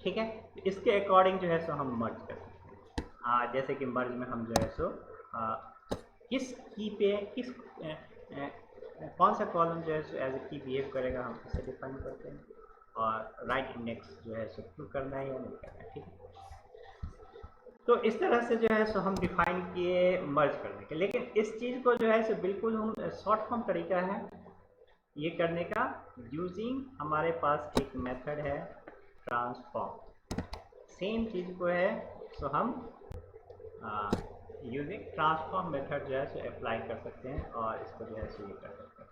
ठीक है। इसके अकॉर्डिंग जो है सो हम मर्ज कर सकते हैं। जैसे कि मर्ज में हम जो है सो किस की पे किस कौन सा कॉलम जो है सो एज ए की बिहेव करेगा हम इसे डिफाइन करते हैं, और राइट इंडेक्स जो है सो ट्रू करना है या नहीं करना है, ठीक है। तो इस तरह से जो है सो हम डिफाइन किए मर्ज करने के। लेकिन इस चीज़ को जो है सो बिल्कुल हम शॉर्ट फॉर्म तरीका है ये करने का, यूजिंग हमारे पास एक मेथड है ट्रांसफॉर्म। सेम चीज़ को है सो हम यूजिंग ट्रांसफॉर्म मेथड जो है सो अप्लाई कर सकते हैं और इसको जो है सो ये कर सकते हैं।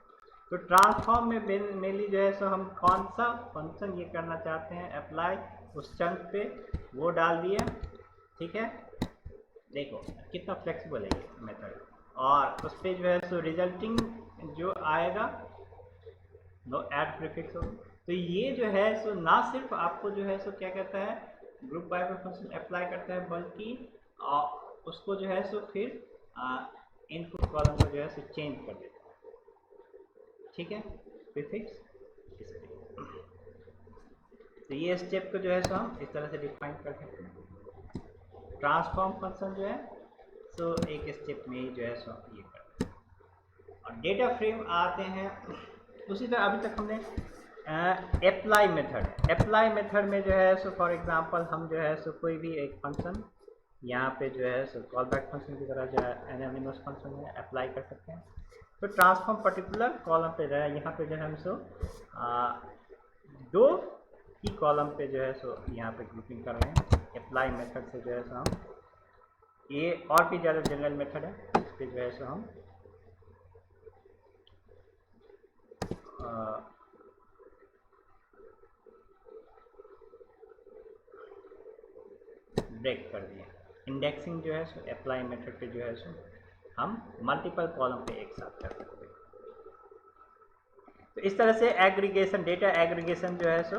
तो ट्रांसफॉर्म में मेनली जो है सो हम कौन सा फंक्शन ये करना चाहते हैं अप्लाई, उस चंक पे वो डाल दिए, ठीक है। देखो कितना फ्लेक्सिबल है ये मेथड, और उस पर जो है सो रिजल्टिंग जो आएगा नो ऐड प्रीफिक्स होगा। तो ये जो है सो ना सिर्फ आपको जो है सो क्या कहता है ग्रुप बाय फंक्शन अप्लाई करता है, बल्कि उसको जो है सो फिर इनपुट कॉलम को जो है सो चेंज कर देता है, ठीक है, प्रीफिक्स डिस्प्ले। तो ये स्टेप को जो है सो हम इस तरह से डिफाइन कर सकते हैं। ट्रांसफॉर्म फंक्शन जो है सो एक स्टेप में ही जो है सो ये करते हैं। और डेटा फ्रेम आते हैं उसी तरह, अभी तक हमने अप्लाई मेथड में जो है सो फॉर एग्जांपल हम जो है सो कोई भी एक फंक्शन यहाँ पे जो है सो कॉल बैक फंक्शन की तरह जो है एनोनिमस फंक्शन है अप्लाई कर सकते हैं। तो ट्रांसफॉर्म पर्टिकुलर कॉलम पे जो है यहाँ पे जो है हम सो दो की कॉलम पे जो है सो यहाँ पे ग्रुपिंग कर रहे हैं अप्लाई मेथड से। जो है सो हम ये और भी ज़्यादा जनरल मेथड है, इस पर जो है सो हम ब्रेक कर दिए। इंडेक्सिंग जो है सो अप्लाई मेथड पे जो है सो हम मल्टीपल कॉलम पे एक साथ कर सकते हैं। तो इस तरह से एग्रीगेशन, डेटा एग्रीगेशन जो है सो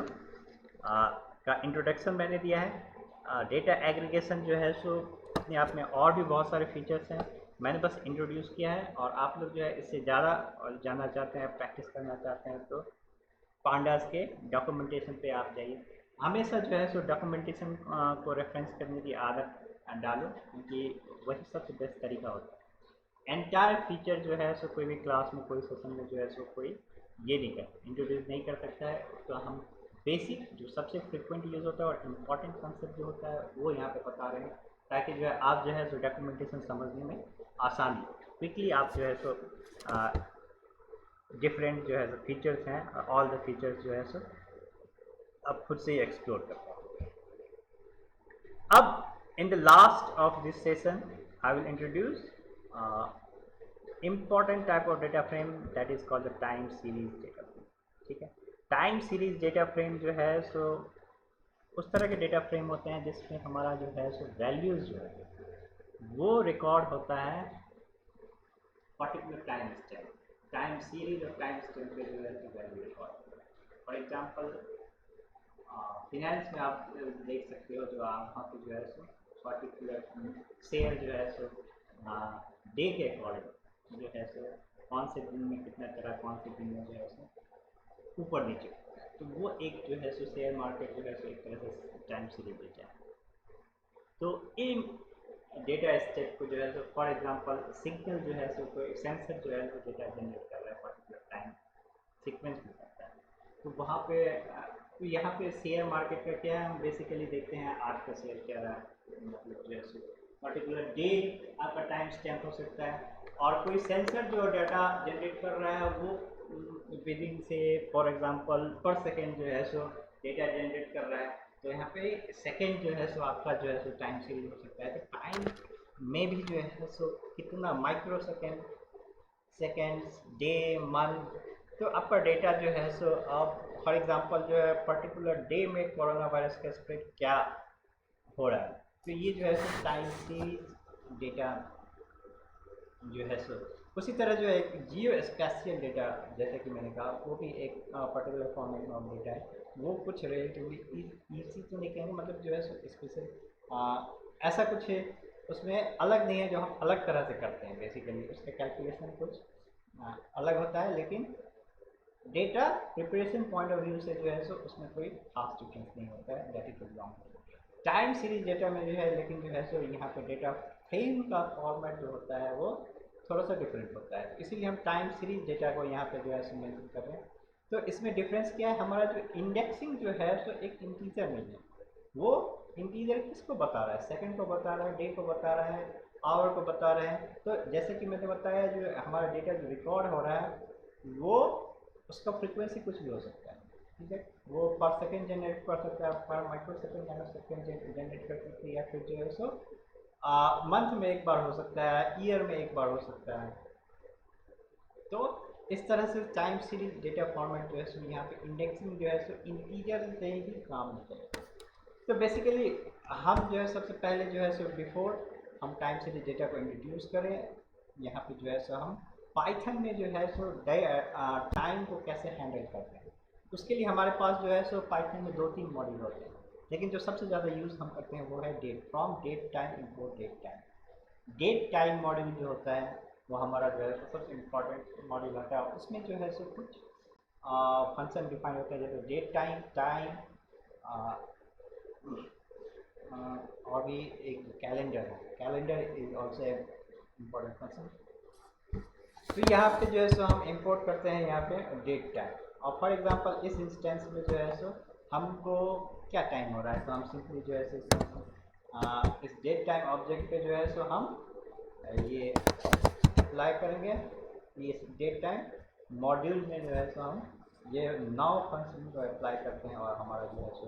का इंट्रोडक्शन मैंने दिया है। डेटा एग्रीगेशन जो है सो अपने आप में और भी बहुत सारे फीचर्स हैं, मैंने बस इंट्रोड्यूस किया है, और आप लोग जो है इससे ज़्यादा और जानना चाहते हैं, प्रैक्टिस करना चाहते हैं, तो पांडास के डॉक्यूमेंटेशन पे आप जाइए। हमेशा जो है सो डॉक्यूमेंटेशन को रेफरेंस करने की आदत डालो, क्योंकि वही सबसे बेस्ट तरीका होता है। एंटायर फीचर जो है सो कोई भी क्लास में, कोई सेशन में जो है सो कोई ये नहीं कर इंट्रोड्यूस नहीं कर सकता है। तो हम बेसिक जो सबसे फ्रिक्वेंट यूज़ होता है और इम्पॉर्टेंट कंसेप्ट जो होता है वो यहाँ पे बता रहे हैं, ताकि जो है आप जो है सो डॉक्यूमेंटेशन समझने में आसानी, क्विकली आप जो है सो डिफरेंट जो है फीचर्स हैं, ऑल द फीचर्स जो है सो आप खुद से ही एक्सप्लोर कर पाओ। अब in the last of this session I will introduce important type of data frame that is called the time series data frame। ठीक है, टाइम सीरीज डेटा फ्रेम जो है सो उस तरह के डेटा फ्रेम होते हैं जिसमें हमारा जो है सो वैल्यूज जो है वो रिकॉर्ड होता है particular time stamp, time series और टाइम स्टैम्प पे जो है वैल्यू रिकॉर्ड होता है। फॉर एग्जांपल फिनेंस में आप देख सकते हो, जो आप वहाँ पे जो है सो पर्टिकुलर शेयर जो है सो डे के अकॉर्डिंग जो है सो कौन से दिन में कितना चला, कौन से दिन में जो है सो ऊपर नीचे, तो वो एक जो है सो शेयर मार्केट जो है सो एक तरह से टाइम सीरीज डेटा है। तो इन डेटा स्टेप को जो है सो फॉर एग्जांपल सिग्नल जो है सो कोई सेंसर जो है सो डेटा जनरेट कर रहा है पर्टिकुलर टाइम सीक्वेंस में करता है, तो वहाँ पे तो यहाँ पे शेयर मार्केट का क्या है, हम बेसिकली देखते हैं आज का शेयर क्या रहा है, मतलब जो है पर्टिकुलर डे आपका टाइम स्टैम्प हो सकता है। और कोई सेंसर जो डाटा जनरेट कर रहा है वो विदिन से फॉर एग्जांपल पर सेकेंड जो है सो डेटा जनरेट कर रहा है, तो यहाँ पे सेकेंड जो है सो आपका जो है सो टाइम सीरीज हो सकता है। तो टाइम में भी जो है सो कितना micro second, seconds, day, month, तो आपका डेटा जो है सो अब फॉर एग्जांपल जो है पर्टिकुलर डे में कोरोना वायरस का स्प्रेड क्या हो रहा है, तो ये जो है सो टाइम सीरीज डेटा जो है सो। उसी तरह जो है एक जियो स्पेशियल डेटा, जैसे कि मैंने कहा, वो भी एक पर्टिकुलर फॉर्मेट में डेटा है, वो कुछ रिलेटिवली ईजी तो नहीं कहेंगे, मतलब जो है सो स्पेशल ऐसा कुछ है, उसमें अलग नहीं है, जो हम अलग तरह से करते हैं, बेसिकली उसका कैलकुलेशन कुछ अलग होता है, लेकिन data preparation point of view से जो है सो उसमें कोई खास डिफरेंस नहीं होता है, that is long time series data में जो है। लेकिन जो है सो यहाँ पे डेटा फ्रेम का फॉर्मेट जो होता है वो थोड़ा सा डिफरेंट होता है, इसीलिए हम टाइम सीरीज डेटा को यहाँ पे जो है सो मेंशन कर रहे हैं। तो इसमें डिफरेंस क्या है, हमारा जो इंडेक्सिंग जो है सो एक इंटीजर में है, वो इंटीजर किसको बता रहा है, सेकंड को बता रहा है, डे को बता रहा है, आवर को बता रहे हैं। तो जैसे कि मैंने बताया, जो हमारा डेटा जो रिकॉर्ड हो रहा है वो उसका फ्रीक्वेंसी कुछ भी हो सकता है, ठीक है, वो पर सेकेंड जनरेट कर सकता है, पर माइक्रो सेकेंड जनरेट कर सकते हैं, या फिर जो है सो मंथ में एक बार हो सकता है, ईयर में एक बार हो सकता है। तो इस तरह से टाइम सीरीज डेटा फॉर्मेट जो है सो यहाँ पे इंडेक्सिंग जो है सो इंटीजर से ही काम निकलेगा। तो बेसिकली हम जो है सबसे पहले जो है सो बिफोर हम टाइम सीरीज डेटा को इंट्रोड्यूस करें, यहाँ पे जो है सो हम पाइथन में जो है सो टाइम को कैसे हैंडल करते हैं, उसके लिए हमारे पास जो है सो पाइथन में 2-3 मॉड्यूल होते हैं, लेकिन जो सबसे ज़्यादा यूज़ हम करते हैं वो है date from date time import date time. Date time module जो होता है वो हमारा जो है सबसे इम्पॉर्टेंट मॉड्यूल होता है। उसमें जो है सो कुछ फंक्शन डिफाइन होता है, जैसे डेट टाइम, टाइम, और भी एक कैलेंडर है, calendar is also important function. तो यहाँ पे जो है सो हम इंपोर्ट करते हैं यहाँ पे डेट टाइम, और फॉर एग्जांपल इस इंस्टेंस में जो है सो हमको क्या टाइम हो रहा है, तो हम सिंपली जो है सो इस डेट टाइम ऑब्जेक्ट पे जो है सो हम ये अप्लाई करेंगे, ये डेट टाइम मॉड्यूल में जो है सो हम ये नाउ फंक्शन को अप्लाई करते हैं, और हमारा जो है सो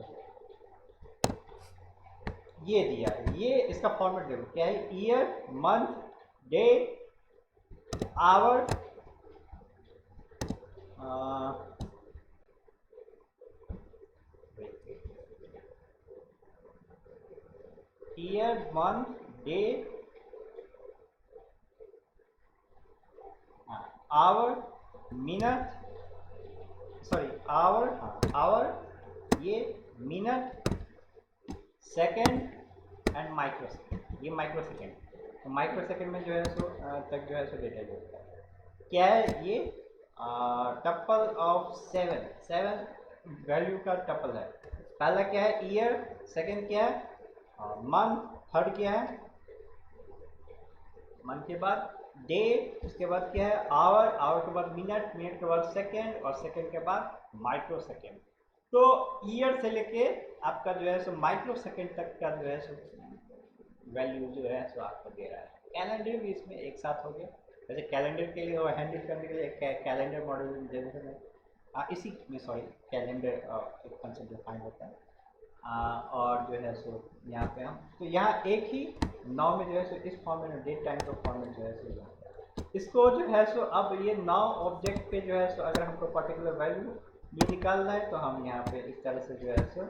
ये दिया है, ये इसका फॉर्मेट देखो क्या है, year, month, day, hour, year, month, day, hour, minute, sorry hour, hour, ये minute, second and microsecond, ये माइक्रो सेकेंड। तो माइक्रो सेकेंड में जो है सो तक जो है सो डेटा जोड़ता है। क्या है ये? टपल ऑफ 7, 7 वैल्यू का टपल है। पहला क्या है? ईयर। सेकंड क्या है? मंथ। थर्ड क्या है? मंथ के बाद डे। उसके बाद क्या है? आवर। आवर के बाद मिनट। मिनट के बाद सेकंड। और सेकंड के बाद माइक्रो सेकंड। तो ईयर से लेके आपका जो है सो माइक्रो सेकंड तक का जो है सो वैल्यू जो है सो आपको दे रहा है। कैलेंडर भी इसमें एक साथ हो गया। वैसे कैलेंडर के लिए और हैंडल करने के लिए एक कैलेंडर मॉडल जैसे में इसी में सॉरी कैलेंडर एक कंसेप्ट डिफाइन होता है। और जो है सो यहाँ पे हम तो यहाँ एक ही नाउ में जो है सो इस फॉर्मेट में डेट टाइम का फॉर्मेट जो है सो यहाँ पे इसको जो है सो अब ये नाउ ऑब्जेक्ट पे जो है सो अगर हमको पर्टिकुलर वैल्यू ये निकालना है तो हम यहाँ पे इस तरह से जो है सो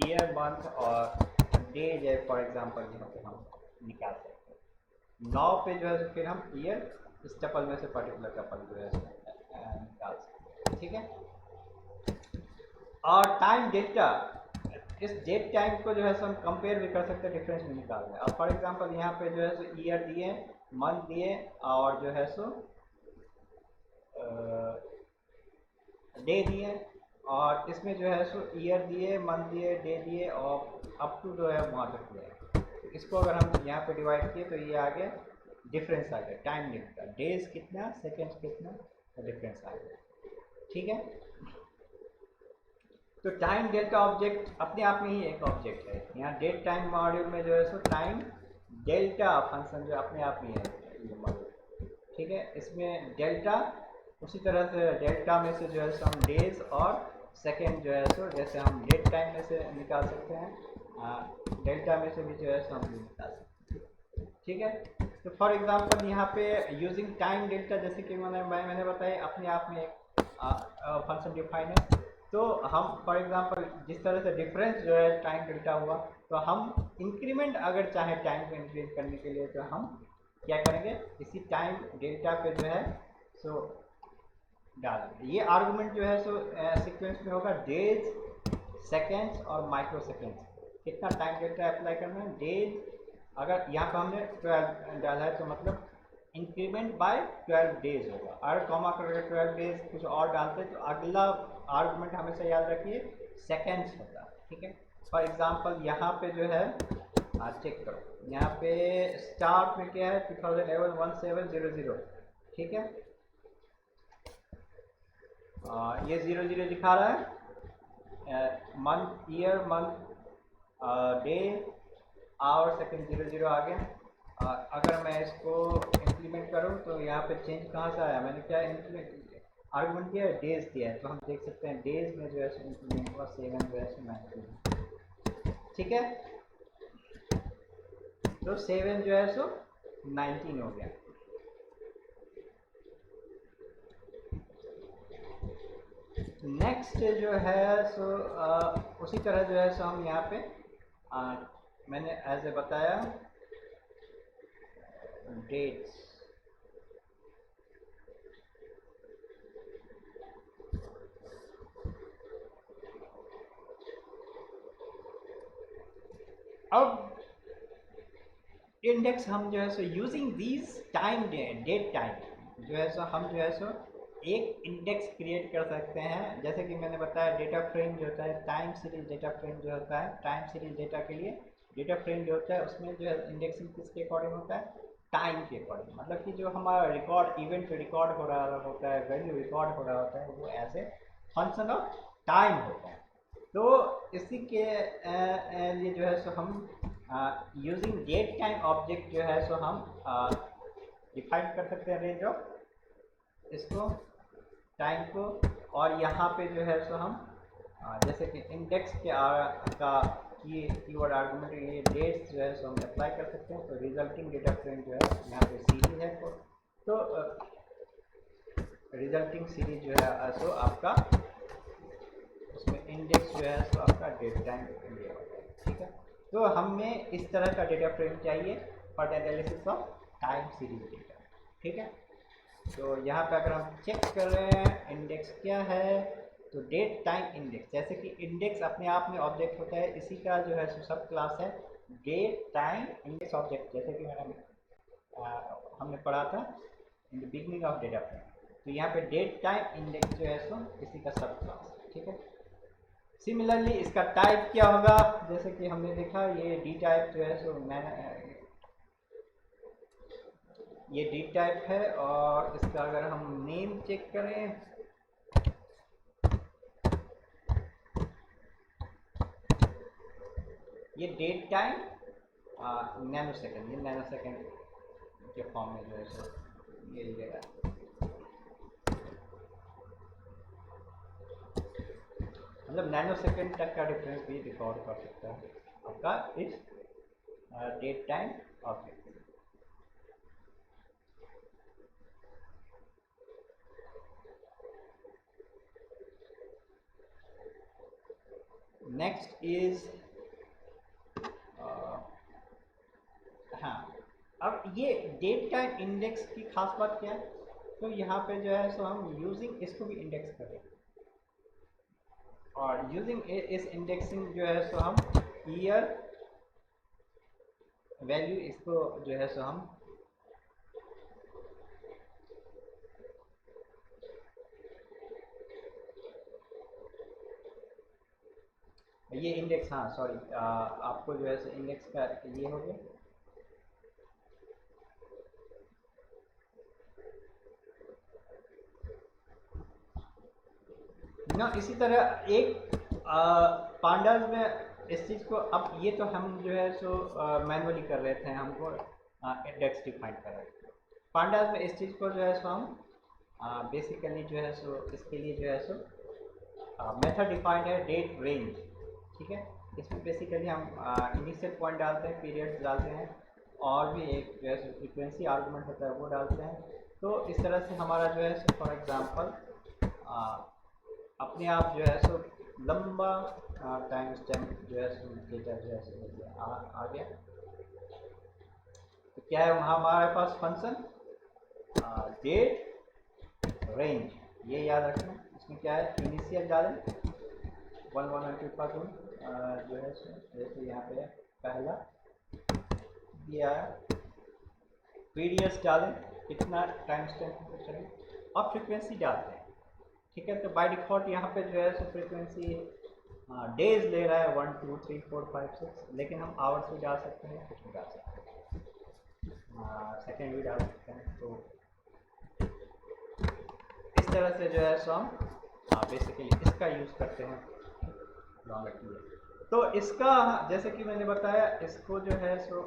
ईयर मंथ और डे जो है फॉर एग्जाम्पल यहाँ पे हम निकाल सकते हैं। नाउ पे जो है सो फिर हम ईयर इस टपल में से पर्टिकुलर टपल जो है सो निकाल सकते हैं। ठीक है। और टाइम डेल्टा, इस डेट टाइम को जो है सो हम कंपेयर भी कर सकते हैं, डिफरेंस भी निकाल रहे हैं। अब फॉर एग्जांपल यहाँ पे जो है सो ईयर दिए, मंथ दिए और जो है सो डे दिए और इसमें जो है सो ईयर दिए, मंथ दिए, डे दिए और अप टू जो है वहाँ तक दिया। तो इसको अगर हम यहाँ पे डिवाइड किए तो ये आ गया डिफरेंस आ गया टाइम डेल्टा। डेज कितना, सेकेंड्स कितना, तो डिफरेंस आ गया। ठीक है। तो टाइम डेल्टा ऑब्जेक्ट अपने आप में ही एक ऑब्जेक्ट है। यहाँ डेट टाइम मॉड्यूल में जो है सो टाइम डेल्टा फंक्शन जो अपने आप में है ये मॉड्यूल। ठीक है। इसमें डेल्टा उसी तरह से डेल्टा में से जो है सो हम डेज और सेकेंड जो है सो जैसे हम डेट टाइम में से निकाल सकते हैं, डेल्टा में से भी जो है सो हम निकाल सकते हैं। ठीक है। तो फॉर एग्जांपल यहाँ पे यूजिंग टाइम डेल्टा जैसे कि मैंने बताया अपने आप में एक फंक्शन डिफाइन है। तो हम फॉर एग्जांपल जिस तरह से डिफरेंस जो है टाइम डेल्टा हुआ तो हम इंक्रीमेंट अगर चाहे टाइम को इंक्रीज करने के लिए तो हम क्या करेंगे, इसी टाइम डेल्टा पे जो है सो डालेंगे। ये आर्गुमेंट जो है सो सीक्वेंस में होगा डेज, सेकेंड्स और माइक्रो सेकेंड्स। कितना टाइम डेल्टा अप्लाई करना है? डेज अगर यहाँ पर हमने 12 डाला है तो मतलब इंक्रीमेंट बाय 12 डेज होगा। अगर कॉमा करके 12 डेज कुछ और डालते तो अगला आर्गुमेंट हमेशा याद रखिए सेकेंड्स होता है। ठीक है। फॉर एग्जांपल यहाँ पे जो है चेक करो, यहाँ पे स्टार्ट में क्या है 2011 1700। ठीक है। ये 00 दिखा रहा है। Month, year, month, day, hour, second 00 आ गया। अगर मैं इसको इम्प्लीमेंट करूं तो यहाँ पे चेंज कहाँ से आया? मैंने क्या इम्प्लीमेंट आर्गुमेंट दिया है? डेज दिया है। तो हम देख सकते हैं डेज में जो है इम्प्लीमेंट हुआ 7 जो है 19। ठीक है। तो 7 जो है सो 19 हो गया। नेक्स्ट जो है सो उसी तरह जो है सो हम यहाँ पे मैंने एज ए बताया डेट्स। अब इंडेक्स हम जो है सो using these time date time जो है सो हम जो है सो एक इंडेक्स क्रिएट कर सकते हैं। जैसे कि मैंने बताया डेटा फ्रेम जो होता है, टाइम सीरीज डेटा फ्रेम जो होता है, टाइम सीरीज डेटा के लिए डेटा फ्रेम जो होता है उसमें जो है इंडेक्सिंग किसके अकॉर्डिंग होता है? टाइम के अकॉर्डिंग। मतलब कि जो हमारा रिकॉर्ड इवेंट रिकॉर्ड हो रहा होता है, वैल्यू रिकॉर्ड हो रहा होता है, वो as a function of time होता है। तो इसी के लिए जो है सो हम यूजिंग डेट टाइम ऑब्जेक्ट जो है सो हम डिफाइन कर सकते हैं रेंज ऑफ इसको टाइम को। और यहाँ पे जो है सो हम जैसे कि इंडेक्स के का कीवर्ड आर्गुमेंट ये डेट्स जो है सो हम अप्लाई कर सकते हैं। तो रिजल्टिंग डेटा फ्रेम जो है यहाँ पे सीरीज है। तो रिजल्टिंग सीरीज जो है सो आपका उसमें इंडेक्स जो है सो आपका डेट टाइम इंडिया होता है। ठीक है। तो हमें इस तरह का डेटा फ्रेम चाहिए for the analysis of time series data. ठीक है। तो यहाँ पे अगर हम चेक कर रहे हैं इंडेक्स क्या है तो डेट टाइम इंडेक्स। जैसे कि इंडेक्स अपने आप में ऑब्जेक्ट होता है, इसी का जो है सब क्लास है डेट टाइम इंडेक्स ऑब्जेक्ट। जैसे कि मैंने हमने पढ़ा था in the beginning of data frame. तो यहाँ पे डेट टाइम इंडेक्स जो है सो इसी का सब क्लास, ठीक है। सिमिलरली इसका टाइप क्या होगा, जैसे कि हमने देखा ये डी टाइप जो है सो ये डी टाइप है, और इसका अगर हम नेम चेक करें ये डेट टाइम नैनो सेकेंड, ये नैनो सेकेंड के फॉर्म में जो है सो ये लिखेगा। मतलब नैनो सेकेंड तक का डिफरेंस भी रिकॉर्ड कर सकता है आपका इस date time object. Next is हाँ, अब ये डेट टाइम इंडेक्स की खास बात क्या है, तो यहाँ पे जो है सो हम यूजिंग इसको भी इंडेक्स करें, और यूजिंग इस इंडेक्सिंग जो है सो हम ईयर वैल्यू इसको जो है सो हम ये इंडेक्स, हाँ सॉरी, आपको जो है सो इंडेक्स का ये हो गया। ना इसी तरह एक पांडास में इस चीज़ को, अब ये तो हम जो है सो मैनुअली कर रहे थे, हमको इंडेक्स डिफाइन कर रहे थे। पांडास में इस चीज़ को जो है सो हम बेसिकली जो है सो इसके लिए जो है सो मेथड डिफाइंड है डेट रेंज, ठीक है। इसमें बेसिकली हम इनिशियल पॉइंट डालते हैं, पीरियड्स डालते हैं, और भी एक जो है फ्रीक्वेंसी आर्गुमेंट होता है वो डालते हैं। तो इस तरह से हमारा जो है सो फॉर एग्जांपल अपने आप जो है सो लंबा टाइम स्टैम्प जो है सो डेटा जो है सो आ गया। तो क्या है वहाँ हमारे पास फंक्शन डेट रेंज, ये याद रखना। इसमें क्या है इनिशियल डालें 1 1 2 का जो है जैसे यहाँ पे पहला दिया है, पीरियड्स डालें कितना टाइम स्टैम्प चलें, और फ्रीक्वेंसी डालते हैं, ठीक है। तो बाय डिफ़ॉल्ट यहाँ पे जो है सो फ्रीक्वेंसी डेज ले रहा है 1 2 3 4 5 6, लेकिन हम आवर्स भी डाल सकते हैं, कुछ भी डाल सकते हैं, सेकेंड भी डाल सकते हैं। तो इस तरह से जो है सो हम बेसिकली इसका यूज़ करते हैं लॉन्ग की। तो इसका जैसे कि मैंने बताया, इसको जो है सो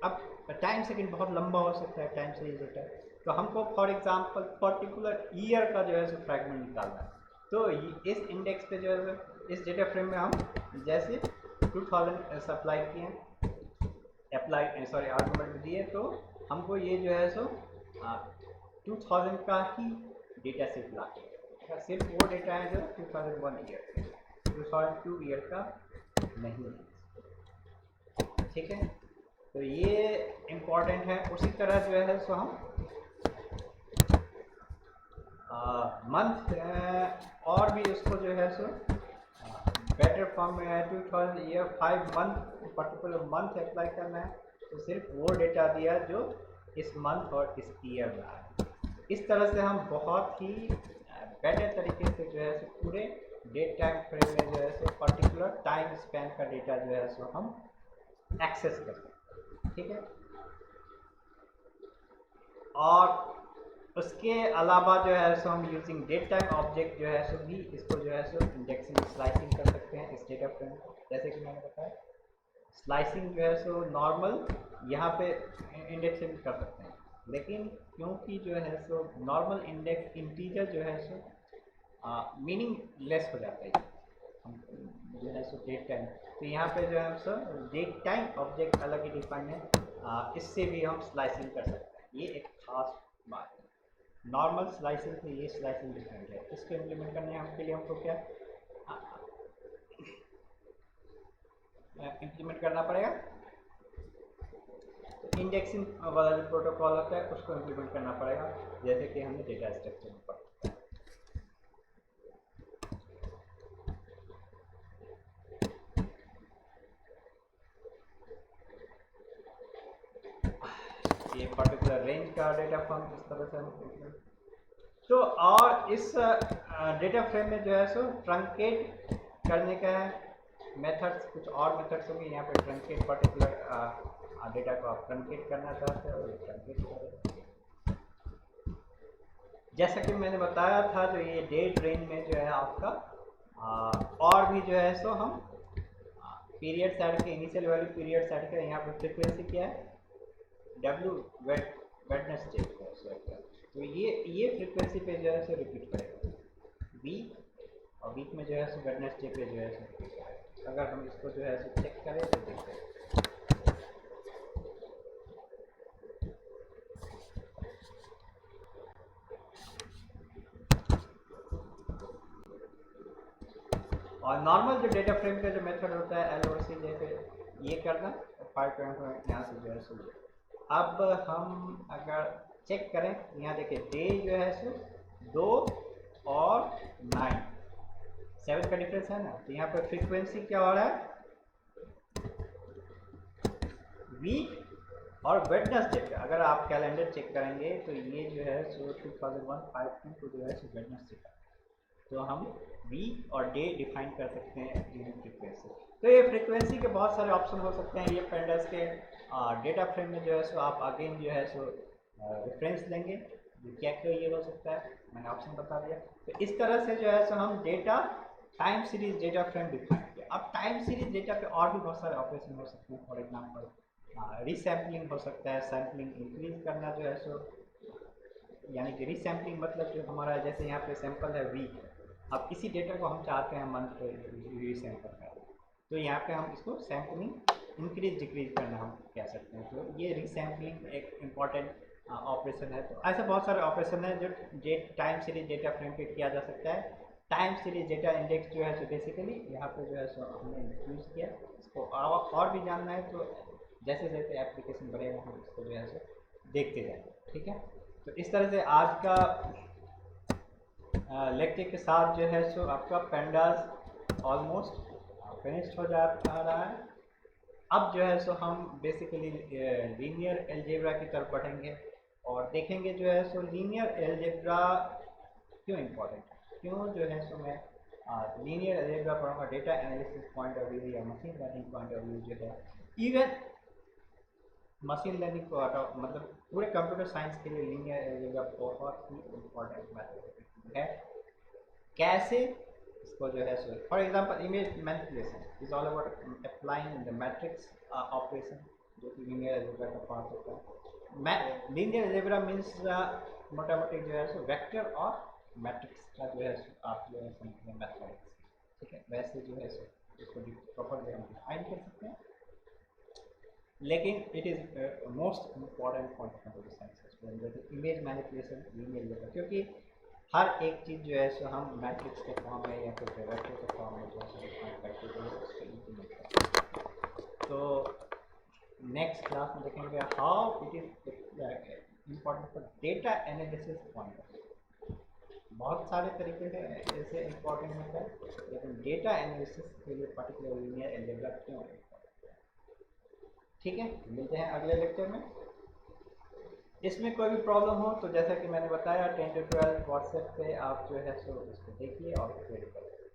अब टाइम सेकेंड बहुत लंबा हो सकता है, टाइम सीरीज होता है, तो हमको फॉर एग्जांपल पर्टिकुलर ईयर का जो है सो फ्रैगमेंट निकालना है। तो इस इंडेक्स पे जो है इस डेटा फ्रेम में हम जैसे 2000 सप्लाई किए, अप्लाई सॉरी आर्गुमेंट दिए, तो हमको ये जो है सो 2000 का ही डेटा सेट ला के, सिर्फ वो डेटा है जो 2001 ईयर 2002 ईयर का नहीं है, ठीक है। तो ये इम्पॉर्टेंट है। उसी तरह जो है सो हम मंथ और भी उसको जो है सो बेटर फॉर्म में है 2000 year 5 month particular month apply करना है, तो सिर्फ वो डेटा दिया जो इस मंथ और इस ईयर में आए। इस तरह से हम बहुत ही बेटर तरीके से जो है सो पूरे डेट टाइम फ्रेम में जो है सो पर्टिकुलर टाइम स्पैन का डेटा जो है सो हम एक्सेस कर सकते हैं, ठीक है। और उसके अलावा जो है सो हम यूजिंग डेट टाइम ऑब्जेक्ट जो है सो भी इसको जो है सो इंडेक्सिंग स्लाइसिंग कर सकते हैं इस डेटा फ्रेम। जैसे कि मैंने बताया स्लाइसिंग जो है सो नॉर्मल यहाँ पे इंडेक्सिंग कर सकते हैं, लेकिन क्योंकि जो है सो नॉर्मल इंडेक्स इंटीजर जो है सो मीनिंग लेस हो जाता है हम जो है सो डेट टाइम, तो यहाँ पे जो है सो डेट टाइम ऑब्जेक्ट अलग ही डिफाइन है, इससे भी हम स्लाइसिंग कर सकते हैं। ये एक खास बात है, नॉर्मल स्लाइसिंग से ये स्लाइसिंग डिफरेंट है। इसको इम्प्लीमेंट करने के लिए हमको क्या इम्प्लीमेंट करना पड़ेगा, तो इंडेक्सिंग वाला जो प्रोटोकॉल होता है उसको इम्प्लीमेंट करना पड़ेगा, जैसे कि हमने डेटा स्ट्रक्चर में पढ़ा। ये पर्टिकुलर रेंज का डेटा फ्रेम इस तरह से हम। तो और इस डेटा फ्रेम में जो है सो ट्रंकेट करने का मेथड्स, कुछ और मेथड्स होंगे यहाँ पे। ट्रंकेट पर्टिकुलर डेटा को आप ट्रंकेट करना चाहते हो, ये ट्रंकेट करें। जैसा कि मैंने बताया था, जो ये डेट रेंज में जो है आपका और भी जो है सो हम पीरियड सेट के, इनिशियल वैल्यू पीरियड सेट का, यहाँ पर फ्रीक्वेंसी क्या है, डब्ल्यू वेडनेसडे। तो ये फ्रीक्वेंसी पे जो है सो रिपीट करेगा वीक, और वीक में जो है सो वेडनेसडे पे जो है सो। अगर हम इसको जो है सो चेक करें तो देखते हैं। और नॉर्मल जो डेटा फ्रेम का जो मेथड होता है एल और सी, जैसे ये करना 5.1 यहाँ से जो है सो। अब हम अगर चेक करें, यहाँ देखिए डे जो है सो 2 और 9, 7 का डिफरेंस है ना। तो यहाँ पर फ्रीक्वेंसी क्या हो रहा है, वीक और वेडनेसडे पे। अगर आप कैलेंडर चेक करेंगे तो ये जो है सो 2001 को जो है सो वेडनेसडे का। तो हम वीक और डे डिफाइन कर सकते हैं यूनिट फ्रीक्वेंसी। तो ये फ्रीक्वेंसी के बहुत सारे ऑप्शन हो सकते हैं। ये पेंडस के डेटा फ्रेम में जो है सो आप अगेन जो है सो रेफरेंस लेंगे, क्या क्या ये हो सकता है, मैंने ऑप्शन बता दिया। तो इस तरह से जो है सो हम data time series data frame define किया। अब टाइम सीरीज डेटा पे और भी बहुत सारे ऑपरेशन हो सकते हैं। फॉर एग्जाम्पल रीसैम्पलिंग हो सकता है, सैम्पलिंग इंक्रीज करना जो है सो, यानी कि रीसैम्पलिंग मतलब जो हमारा, जैसे यहाँ पे सैंपल है वीक, अब इसी डेटा को हम चाहते हैं मंथ पे रीसैम्पल करना, तो यहाँ पे हम इसको सैम्पलिंग इंक्रीज डिक्रीज करना हम कह सकते हैं। तो ये रीसैम्पलिंग एक इम्पॉर्टेंट ऑपरेशन है। तो ऐसे बहुत सारे ऑपरेशन है जो टाइम सीरीज डेटा फ्रेम पे किया जा सकता है। टाइम सीरीज डेटा इंडेक्स जो है सो बेसिकली यहाँ पे जो है सो हमने यूज़ किया। इसको और भी जानना है तो जैसे जैसे एप्लीकेशन बढ़ेगा हम इसको जो है सो देखते जाएंगे, ठीक है। तो इस तरह से आज का लेक्चर के साथ जो है सो आपका पेंडास ऑलमोस्ट फिनिश्ड हो जा रहा है। अब जो है सो हम बेसिकली लीनियर एल्जेब्रा की तरफ बढ़ेंगे और देखेंगे जो है सो लीनियर एल्जेब्रा क्यों इम्पोर्टेंट है, क्यों जो है सो मैं लीनियर एल्जेब्रा पढ़ूंगा data analysis point of view या machine learning point of view जो है। इवन मशीन लर्निंग को मतलब पूरे कंप्यूटर साइंस के लिए लीनियर एल्जेब्रा बहुत ही इम्पोर्टेंट मैथमेटिक्स है। कैसे इसको जो है सो, for example image manipulation is all about applying the matrix operation, जो कि लीनियर एल्जेब्रा का पार्ट होता है। लीनियर एल्जेब्रा मीन्स मोटा मोटी जो है सो वेक्टर और मैट्रिक्स का जो है सो आप जो है समझते हैं मैथमेटिक्स, ठीक है। वैसे जो है सो इसको प्रॉपर हम डिफाइन कर सकते हैं, लेकिन it is most important for computer science image manipulation linear algebra, क्योंकि हर एक चीज़ जो है सो हम मैट्रिक्स के फॉर्म में या फिर वेक्टर के फॉर्म में जो है डिफाइन करके जो है उसको इम्प्लीमेंट करते हैं। तो नेक्स्ट क्लास में देखेंगे how it is important for data analysis point of view. बहुत सारे तरीके से ऐसे इम्पॉर्टेंट होता है, लेकिन डेटा एनालिसिस के लिए पर्टिकुलर लीनियर एल्जेब्रा क्यों इम्पॉर्टेंट है, ठीक है। मिलते हैं अगले लेक्चर में। इसमें कोई भी प्रॉब्लम हो तो जैसा कि मैंने बताया 10 to 12 व्हाट्सएप पे आप जो है सो इसको देखिए और क्वेरी करें।